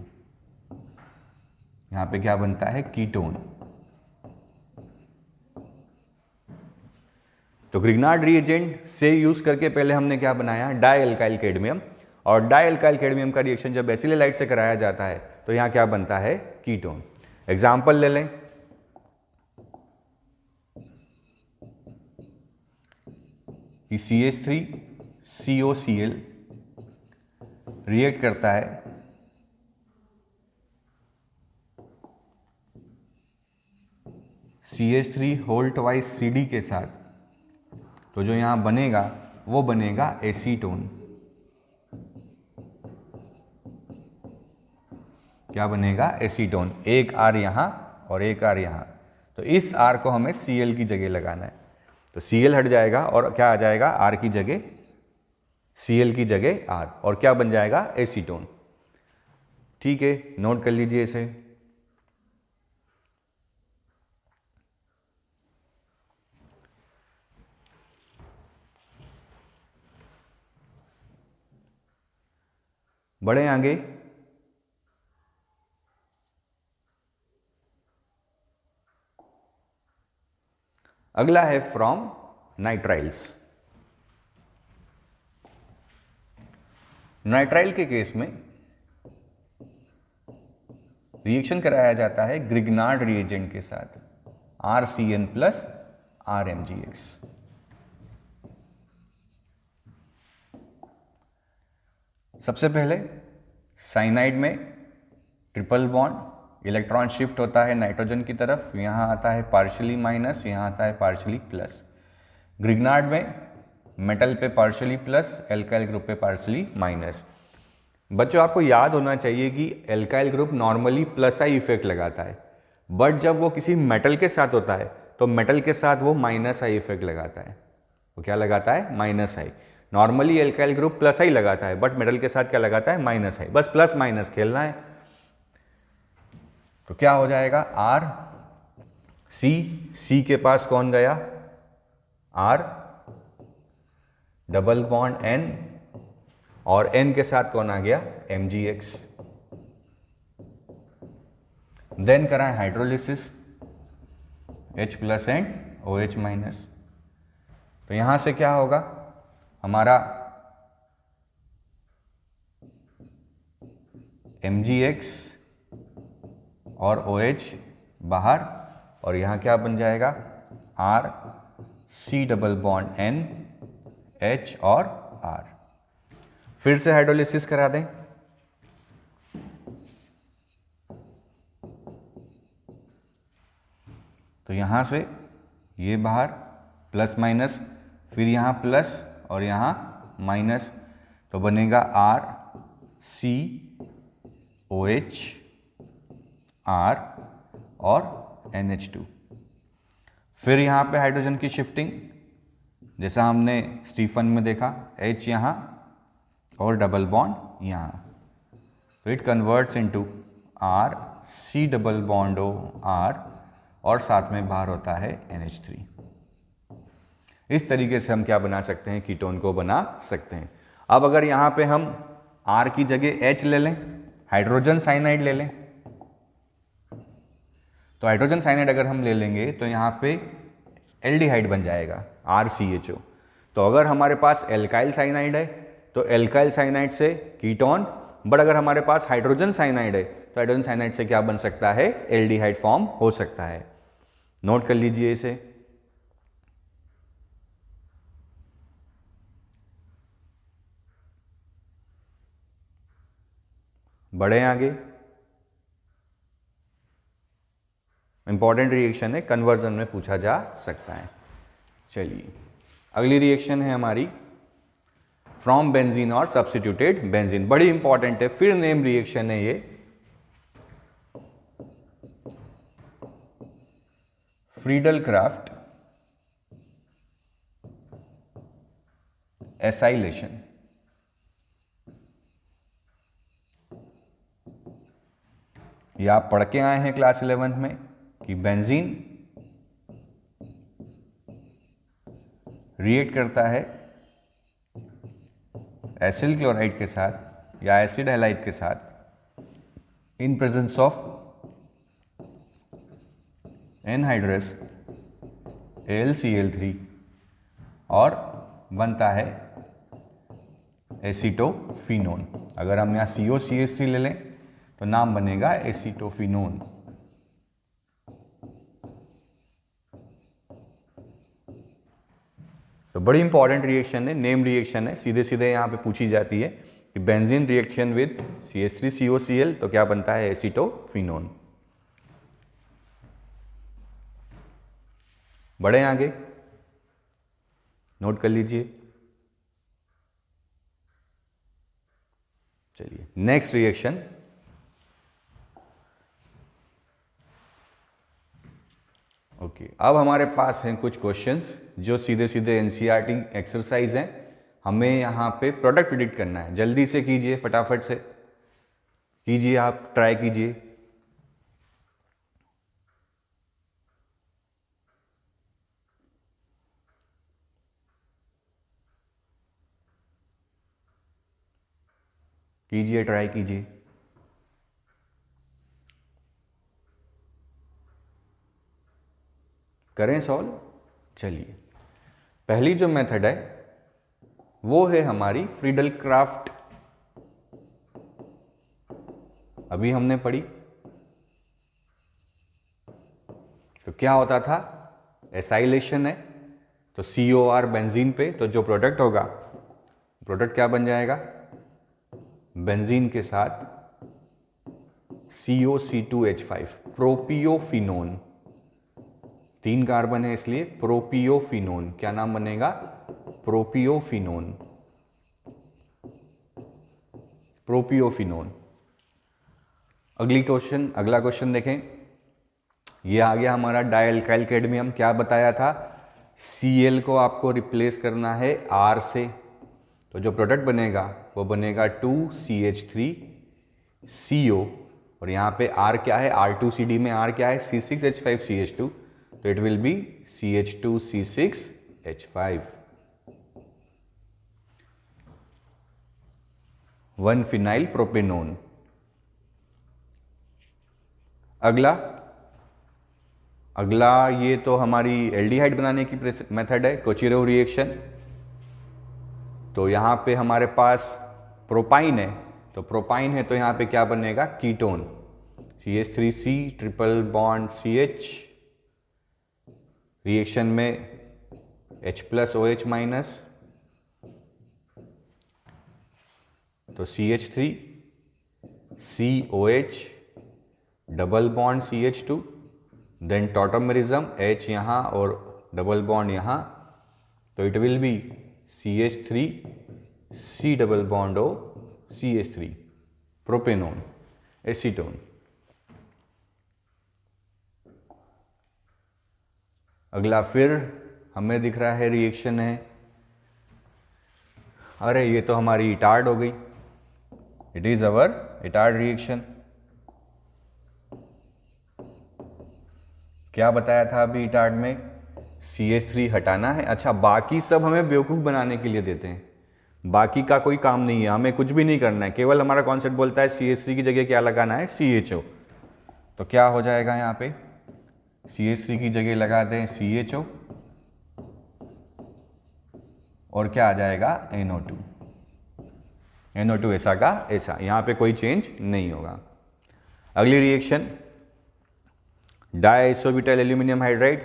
यहाँ पे क्या बनता है, कीटोन। तो ग्रिग्नार्ड रिएजेंट से यूज करके पहले हमने क्या बनाया, डाई एल्काइल कैडमियम, और डाई एल्काइल कैडमियम का रिएक्शन जब एसिल हैलाइड से कराया जाता है तो यहाँ क्या बनता है, कीटोन। एग्जाम्पल ले लें, कि CH3COCl रिएक्ट करता है CH3 होल ट्वाइस CD के साथ, तो जो यहाँ बनेगा वो बनेगा एसीटोन। क्या बनेगा, एसीटोन। एक R यहाँ और एक R यहाँ, तो इस R को हमें Cl की जगह लगाना है, तो Cl हट जाएगा और क्या आ जाएगा, R की जगह, Cl की जगह R, और क्या बन जाएगा, एसीटोन। ठीक है, नोट कर लीजिए इसे। बढ़े आगे। अगला है फ्रॉम नाइट्राइल्स। नाइट्राइल के केस में रिएक्शन कराया जाता है ग्रिग्नार्ड रिएजेंट के साथ, RCN प्लस RMgX। सबसे पहले साइनाइड में ट्रिपल बॉन्ड, इलेक्ट्रॉन शिफ्ट होता है नाइट्रोजन की तरफ, यहाँ आता है पार्शियली माइनस, यहाँ आता है पार्शियली प्लस। ग्रिग्नार्ड में मेटल पे पार्शियली प्लस, एल्काइल ग्रुप पे पार्शियली माइनस। बच्चों आपको याद होना चाहिए कि alkyl group normally plus I effect लगाता है, बट जब वो किसी मेटल के साथ होता है तो मेटल के साथ वो माइनस आई इफेक्ट लगाता है। वो क्या लगाता है? माइनस आई। नॉर्मली एल्काइल ग्रुप प्लस आई लगाता है, बट मेटल के साथ क्या लगाता है? माइनस आई। बस प्लस माइनस खेलना है। तो क्या हो जाएगा? आर सी के पास कौन गया? आर, डबल बॉन्ड एन, और एन के साथ कौन आ गया? MgX। देन कराएं hydrolysis, H plus and OH minus. तो यहां से क्या होगा? हमारा MgX और OH बाहर, और यहां क्या बन जाएगा? R C double bond N H और R। फिर से हाइड्रोलिसिस करा दें। तो यहां से ये बाहर प्लस माइनस, फिर यहाँ प्लस और यहाँ माइनस, तो बनेगा RCOH R और NH2। फिर यहाँ पे हाइड्रोजन की शिफ्टिंग, जैसा हमने स्टीफन में देखा, H यहाँ और डबल बॉन्ड यहाँ, तो it converts into RC double bond O R, और साथ में बाहर होता है NH3। इस तरीके से हम क्या बना सकते हैं? कीटोन को बना सकते हैं। अब अगर यहाँ पे हम R की जगह H ले लें, हाइड्रोजन साइनाइड ले लें, तो हाइड्रोजन साइनाइड अगर हम ले लेंगे तो यहाँ पे एल्डिहाइड बन जाएगा RCHO। तो अगर हमारे पास एल्काइल साइनाइड है तो एल्काइल साइनाइड से कीटोन, बट अगर हमारे पास हाइड्रोजन साइनाइड है तो हाइड्रोजन साइनाइड से क्या बन सकता है? एल्डिहाइड फॉर्म हो सकता है। नोट कर लीजिए इसे। बढ़े आगे। इंपॉर्टेंट रिएक्शन है, कन्वर्जन में पूछा जा सकता है। चलिए अगली रिएक्शन है हमारी फ्रॉम बेंजीन और सब्स्टिट्यूटेड बेंजीन। बड़ी इंपॉर्टेंट है, फिर नेम रिएक्शन है ये। Friedel Crafts acylation. ये आप पढ़ के आए हैं क्लास 11 में कि बेंजीन रिएक्ट करता है एसिल क्लोराइड के साथ या एसिड हैलाइड के साथ in presence of anhydrous AlCl3, और बनता है एसीटोफिनोन। अगर हम यहाँ COCH3 ले लें तो नाम बनेगा एसीटोफिनोन। तो बड़ी इंपॉर्टेंट रिएक्शन है, नेम रिएक्शन है, सीधे सीधे यहाँ पे पूछी जाती है कि बेंजीन रिएक्शन विद CH3COCl तो क्या बनता है? एसीटोफिनोन। बढ़े आगे, नोट कर लीजिए। चलिए नेक्स्ट रिएक्शन, ओके। अब हमारे पास हैं कुछ क्वेश्चंस जो सीधे सीधे NCERT एक्सरसाइज हैं। हमें यहाँ पे प्रोडक्ट प्रिडिक्ट करना है। जल्दी से कीजिए, फटाफट से कीजिए, आप ट्राई कीजिए। कीजिए, ट्राई कीजिए। करें सॉल्व। चलिए, पहली जो मेथड है वो है हमारी फ्रीडल क्राफ्ट, अभी हमने पढ़ी। तो क्या होता था, एसाइलेशन है तो COR बेंजीन पे, तो जो प्रोडक्ट होगा, प्रोडक्ट क्या बन जाएगा, बेंजीन के साथ COC2H5, प्रोपियोफिनोन। 3 कार्बन है इसलिए प्रोपियोफिनोन। क्या नाम बनेगा, प्रोपियोफिनोन, प्रोपियोफिनोन। अगला क्वेश्चन देखें। ये आ गया हमारा डाइअल्काइल कैडमियम। क्या बताया था, Cl को आपको रिप्लेस करना है R से, तो जो प्रोडक्ट बनेगा वो बनेगा 2CH3CO, और यहाँ पे R क्या है, R2CD में R क्या है, C6H5CH2, तो it will be CH2C6H5, one phenyl propanone. अगला ये तो हमारी एल्डिहाइड बनाने की मेथड है, कोचिरोव रिएक्शन। तो यहाँ पे हमारे पास प्रोपाइन है, तो प्रोपाइन है तो यहाँ पे क्या बनेगा, ketone, CH3C triple bond CH, reaction में H+OH माइनस, तो CH3COH double bond CH2, then tautomerism H यहाँ और डबल बॉन्ड यहाँ, तो it will be CH3C double bond O CH3, propanone, acetone. अगला फिर हमें दिख रहा है रिएक्शन है, अरे ये तो हमारी इटार्ड हो गई, it is our Etard reaction. क्या बताया था अभी इटार्ड में, CH3 हटाना है। अच्छा, बाकी सब हमें बेवकूफ़ बनाने के लिए देते हैं, बाकी का कोई काम नहीं है, हमें कुछ भी नहीं करना है, केवल हमारा कॉन्सेप्ट बोलता है CH3 की जगह क्या लगाना है, CHO। तो क्या हो जाएगा यहाँ पे, CH3 की जगह लगा दें CHO, और क्या आ जाएगा, NO2। NO2 ऐसा का ऐसा, यहाँ पे कोई चेंज नहीं होगा। अगली रिएक्शन, डाइसोब्यूटाइल एल्यूमिनियम हाइड्राइड,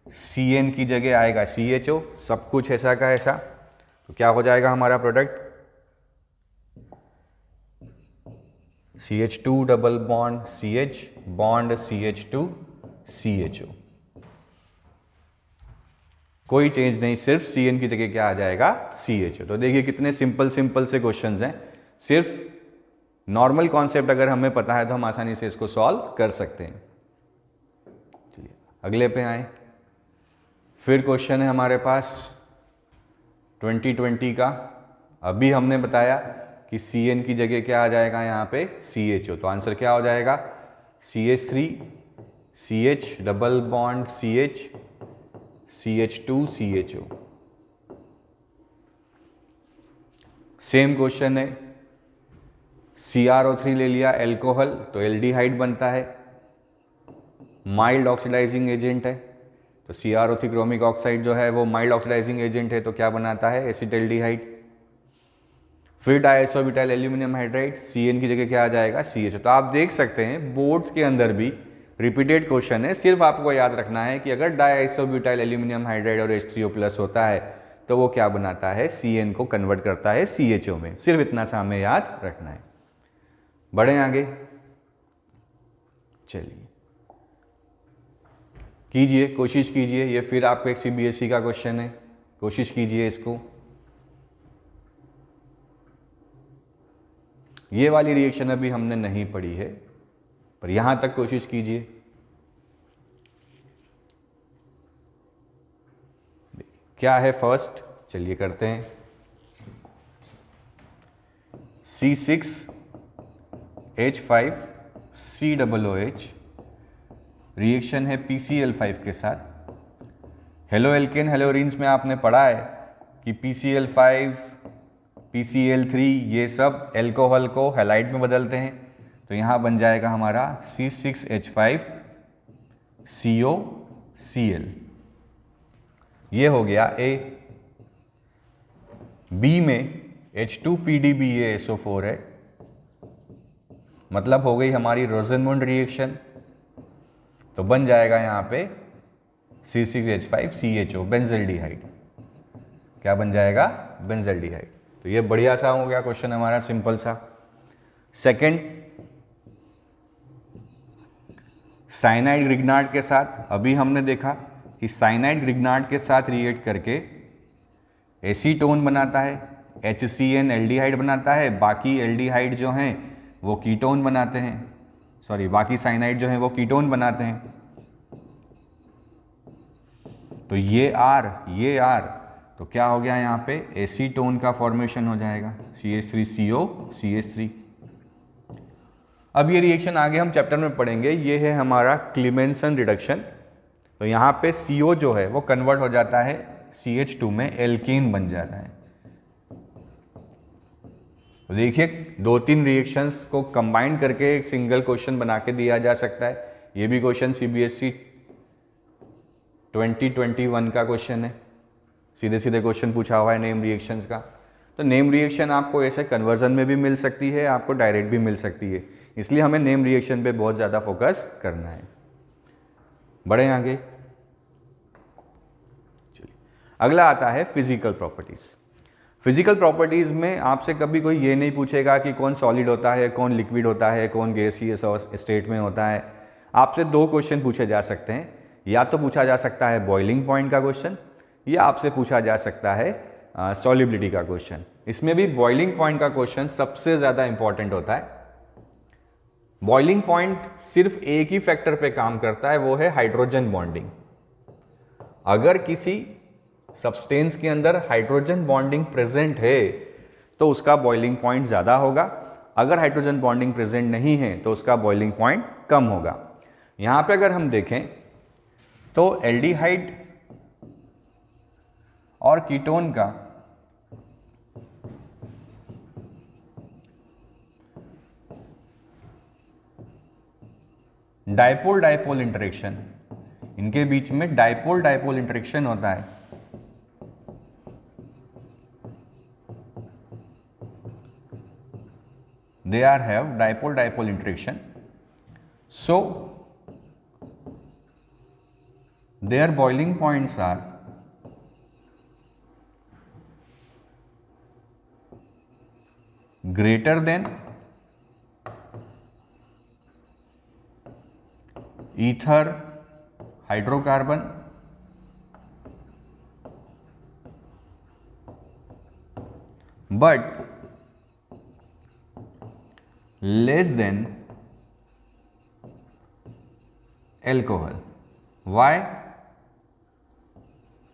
CN की जगह आएगा CHO, सब कुछ ऐसा का ऐसा, तो क्या हो जाएगा हमारा product, CH2 double bond CH bond CH2 CHO, कोई चेंज नहीं, सिर्फ CN की जगह क्या आ जाएगा, CHO। तो देखिए कितने सिंपल से क्वेश्चंस हैं, सिर्फ नॉर्मल कॉन्सेप्ट अगर हमें पता है तो हम आसानी से इसको सॉल्व कर सकते हैं। चलिए अगले पे आए, फिर क्वेश्चन है हमारे पास 2020 का। अभी हमने बताया कि CN की जगह क्या आ जाएगा यहाँ पे, CHO, तो आंसर क्या हो जाएगा, CH3 CH double bond CH CH2 CHO। Same question है, CrO3 ले लिया एल्कोहल, तो एल्डिहाइड बनता है, माइल्ड ऑक्सीडाइजिंग एजेंट है, तो CrO3 क्रोमिक ऑक्साइड जो है वो माइल्ड ऑक्सीडाइजिंग एजेंट है, तो क्या बनाता है, एसिटाल्डिहाइड। फिर डाइसोब्यूटाइल एल्यूमिनियम हाइड्राइड, CN की जगह क्या आ जाएगा, CHO। तो आप देख सकते हैं बोर्ड्स के अंदर भी रिपीटेड क्वेश्चन है, सिर्फ आपको याद रखना है कि अगर डाइसोब्यूटाइल एल्यूमिनियम हाइड्राइड और H3O+ होता है तो वो क्या बनाता है, CN को कन्वर्ट करता है CHO में, सिर्फ इतना सा हमें याद रखना है। बढ़ें आगे, चलिए कीजिए, कोशिश कीजिए, ये फिर आपको एक CBSE का क्वेश्चन है, कोशिश कीजिए इसको। ये वाली रिएक्शन अभी हमने नहीं पढ़ी है, पर यहां तक कोशिश कीजिए। क्या है फर्स्ट, चलिए करते हैं, C6H5COOH, रिएक्शन है PCl5 के साथ। हेलो एल्केन हेलोरिन्स में आपने पढ़ा है कि PCl5 PCl3, ये सब एल्कोहल को हैलाइड में बदलते हैं। तो यहाँ बन जाएगा हमारा C6H5COCl, ये हो गया A। B में H2PDBaSO4 है, मतलब हो गई हमारी रोज़नमुंड रिएक्शन। तो बन जाएगा यहाँ पे C6H5CHO, बेंजल्डिहाइड। क्या बन जाएगा? बेंजल्डिहाइड। तो ये बढ़िया सा हो गया क्वेश्चन हमारा, सिंपल सा। सेकंड, साइनाइड ग्रिग्नार्ड के साथ अभी हमने देखा कि साइनाइड ग्रिग्नार्ड के साथ रिएक्ट करके एसीटोन बनाता है, HCN एल्डिहाइड बनाता है, बाकी एल्डिहाइड जो हैं वो कीटोन बनाते हैं, सॉरी बाकी साइनाइड जो हैं वो कीटोन बनाते हैं। तो ये R, तो क्या हो गया यहाँ पे? एसीटोन का फॉर्मेशन हो जाएगा, CH3CO CH3। अब ये रिएक्शन आगे हम चैप्टर में पढ़ेंगे, ये है हमारा क्लीमेंसन रिडक्शन। तो यहाँ पे CO जो है वो कन्वर्ट हो जाता है CH2 में, एल्कीन बन जाता है। तो देखिए 2-3 रिएक्शंस को कंबाइन करके एक सिंगल क्वेश्चन बना के दिया जा सकता है। ये भी क्वेश्चन CBSE 2021 का क्वेश्चन है, सीधे सीधे क्वेश्चन पूछा हुआ है नेम रिएक्शंस का। तो नेम रिएक्शन आपको ऐसे कन्वर्जन में भी मिल सकती है, आपको डायरेक्ट भी मिल सकती है, इसलिए हमें नेम रिएक्शन पे बहुत ज़्यादा फोकस करना है। बढ़े आगे, चलिए अगला आता है फिजिकल प्रॉपर्टीज़। फिजिकल प्रॉपर्टीज़ में आपसे कभी कोई ये नहीं पूछेगा कि कौन सॉलिड होता है, कौन लिक्विड होता है, कौन गैसियस स्टेट में होता है। आपसे 2 क्वेश्चन पूछे जा सकते हैं, या तो पूछा जा सकता है बॉइलिंग पॉइंट का क्वेश्चन, या आपसे पूछा जा सकता है सॉल्युबिलिटी का क्वेश्चन। इसमें भी बॉइलिंग पॉइंट का क्वेश्चन सबसे ज़्यादा इंपॉर्टेंट होता है। बॉइलिंग पॉइंट सिर्फ एक ही फैक्टर पे काम करता है, वो है हाइड्रोजन बॉन्डिंग। अगर किसी सब्सटेंस के अंदर हाइड्रोजन बॉन्डिंग प्रेजेंट है तो उसका बॉइलिंग पॉइंट ज़्यादा होगा, अगर हाइड्रोजन बॉन्डिंग प्रेजेंट नहीं है तो उसका बॉइलिंग पॉइंट कम होगा। यहाँ पे अगर हम देखें तो एल्डिहाइड और कीटोन का डाइपोल डाइपोल इंटरेक्शन, इनके बीच में डाइपोल डाइपोल इंटरेक्शन होता है। They are have dipole dipole interaction, so their boiling points are greater than ether hydrocarbon but less than alcohol. Why?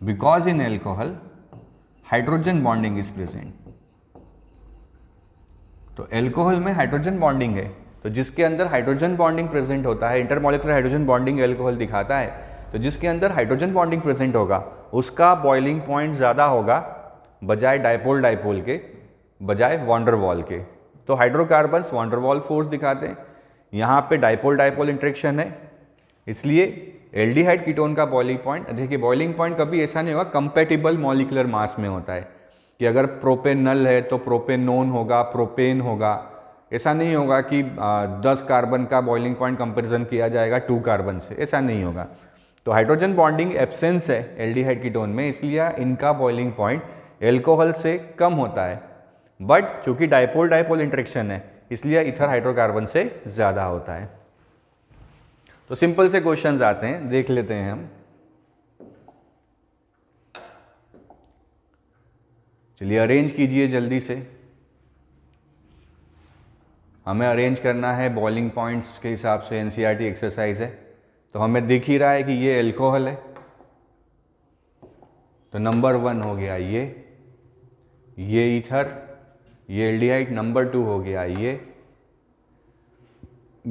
Because in alcohol hydrogen bonding is present. तो alcohol में hydrogen bonding है, तो जिसके अंदर hydrogen bonding present होता है, intermolecular hydrogen bonding alcohol दिखाता है, तो जिसके अंदर हाइड्रोजन बॉन्डिंग प्रेजेंट होगा उसका बॉइलिंग पॉइंट ज़्यादा होगा बजाय डाइपोल डाइपोल के, बजाय वॉन डेर वाल के। तो hydrocarbons van der Waals force दिखाते हैं, यहाँ पे डाइपोल डाइपोल इंटरेक्शन है, इसलिए एल्डिहाइड कीटोन का बॉइलिंग पॉइंट, देखिए बॉइलिंग पॉइंट कभी ऐसा नहीं होगा कंपैटिबल मॉलिक्यूलर मास में होता है कि अगर प्रोपेन नल है तो प्रोपेनोन होगा, प्रोपेन होगा। ऐसा नहीं होगा कि 10 कार्बन का बॉइलिंग पॉइंट कंपैरिजन किया जाएगा 2 कार्बन से, ऐसा नहीं होगा। तो हाइड्रोजन बॉन्डिंग एब्सेंस है एल्डिहाइड कीटोन में, इसलिए इनका बॉइलिंग पॉइंट एल्कोहल से कम होता है, बट चूंकि डाइपोल डाइपोल इंटरेक्शन है इसलिए इथर हाइड्रोकार्बन से ज़्यादा होता है। तो सिंपल से क्वेश्चंस आते हैं, देख लेते हैं हम। चलिए अरेंज कीजिए जल्दी से, हमें अरेंज करना है बॉइलिंग पॉइंट्स के हिसाब से, एनसीईआरटी एक्सरसाइज है। तो हमें दिख ही रहा है कि ये एल्कोहल है, तो नंबर 1 हो गया ये ईथर, ये एल्डिहाइड। नंबर 2 हो गया ये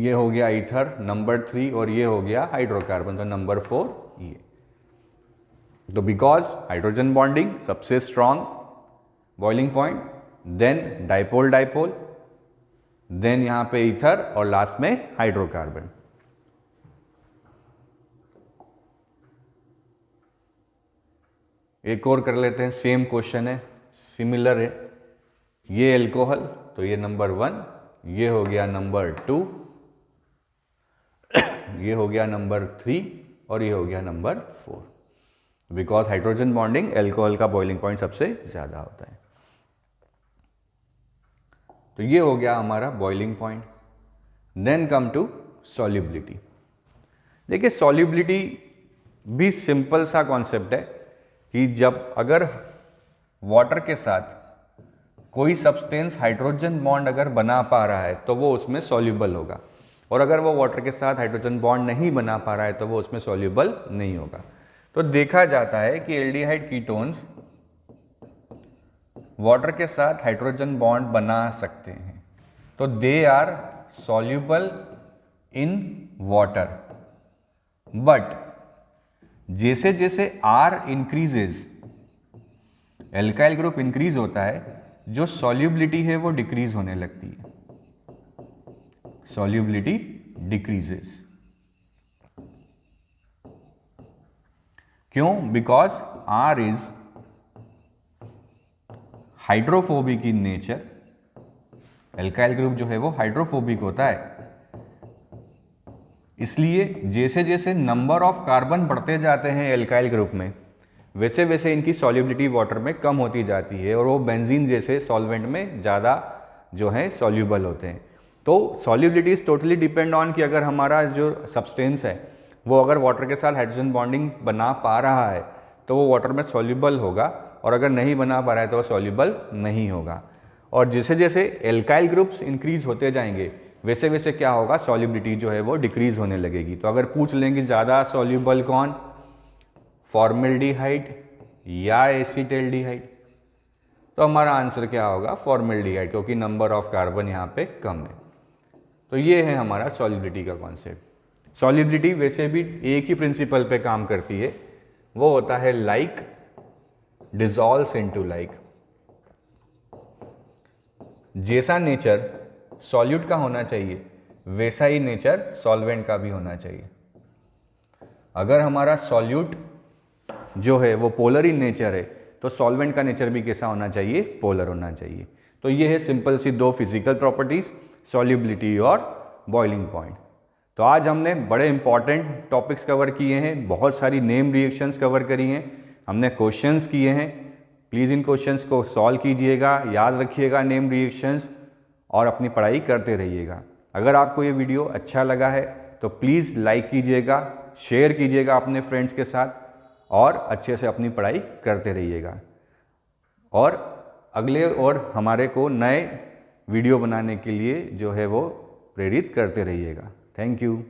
हो गया ईथर नंबर 3, और ये हो गया हाइड्रोकार्बन, तो नंबर 4 ये। तो बिकॉज हाइड्रोजन बॉन्डिंग सबसे strong boiling point, then dipole dipole, then यहाँ पे ईथर और लास्ट में हाइड्रोकार्बन। एक और कर लेते हैं, सेम क्वेश्चन है, सिमिलर है। ये एल्कोहल, तो ये नंबर 1, ये हो गया नंबर 2, ये हो गया नंबर 3 और ये हो गया number 4, because hydrogen bonding alcohol का बॉइलिंग पॉइंट सबसे ज़्यादा होता है। तो ये हो गया हमारा boiling point. Then come to solubility. देखिए सॉल्युबिलिटी भी सिंपल सा कॉन्सेप्ट है कि जब अगर वाटर के साथ कोई सब्सटेंस हाइड्रोजन बॉन्ड अगर बना पा रहा है तो वो उसमें सॉल्युबल होगा, और अगर वो वाटर के साथ हाइड्रोजन बॉन्ड नहीं बना पा रहा है तो वो उसमें सॉल्युबल नहीं होगा। तो देखा जाता है कि एल्डिहाइड कीटोन्स वाटर के साथ हाइड्रोजन बॉन्ड बना सकते हैं, तो they are soluble in water, but जैसे जैसे R increases, alkyl group increase होता है, जो सॉल्युबिलिटी है वो डिक्रीज होने लगती है, सॉल्युबिलिटी डिक्रीजेस। क्यों? Because R is hydrophobic in nature, alkyl group जो है वो हाइड्रोफोबिक होता है, इसलिए जैसे जैसे नंबर ऑफ कार्बन बढ़ते जाते हैं एल्काइल ग्रुप में, वैसे वैसे इनकी सॉल्युबिलिटी वाटर में कम होती जाती है और वो बेंजीन जैसे सॉल्वेंट में ज़्यादा जो है सॉल्युबल होते हैं। तो solubility is totally depend on कि अगर हमारा जो सब्सटेंस है वो अगर वाटर के साथ हाइड्रोजन बॉन्डिंग बना पा रहा है तो वो वाटर में सॉल्युबल होगा, और अगर नहीं बना पा रहा है तो वो सॉल्युबल नहीं होगा। और जैसे जैसे एल्काइल ग्रुप्स इंक्रीज होते जाएंगे वैसे वैसे क्या होगा, सॉल्युबिलिटी जो है वो डिक्रीज होने लगेगी। तो अगर पूछ लेंगे ज़्यादा सॉल्युबल कौन, फॉर्मेल्डिहाइड या एसीटल्डिहाइड, तो हमारा आंसर क्या होगा, फॉर्मेल्डिहाइड, क्योंकि नंबर ऑफ कार्बन यहाँ पे कम है। तो ये है हमारा सॉल्युबिलिटी का कॉन्सेप्ट। सॉल्युबिलिटी वैसे भी एक ही प्रिंसिपल पे काम करती है, वो होता है लाइक डिसॉल्व्स इनटू लाइक। जैसा नेचर सॉल्यूट का होना चाहिए वैसा ही नेचर सॉल्वेंट का भी होना चाहिए। अगर हमारा सॉल्यूट जो है वो पोलर इन नेचर है तो सॉल्वेंट का नेचर भी कैसा होना चाहिए, पोलर होना चाहिए। तो ये है सिंपल सी दो फिजिकल प्रॉपर्टीज, सॉल्युबिलिटी और बॉइलिंग पॉइंट। तो आज हमने बड़े इंपॉर्टेंट टॉपिक्स कवर किए हैं, बहुत सारी नेम रिएक्शंस कवर करी हैं, हमने क्वेश्चंस किए हैं। प्लीज़ इन क्वेश्चंस को सॉल्व कीजिएगा, याद रखिएगा नेम रिएक्शंस, और अपनी पढ़ाई करते रहिएगा। अगर आपको ये वीडियो अच्छा लगा है तो प्लीज़ लाइक कीजिएगा, शेयर कीजिएगा अपने फ्रेंड्स के साथ, और अच्छे से अपनी पढ़ाई करते रहिएगा। और अगले और हमारे को नए वीडियो बनाने के लिए जो है वो प्रेरित करते रहिएगा। Thank you.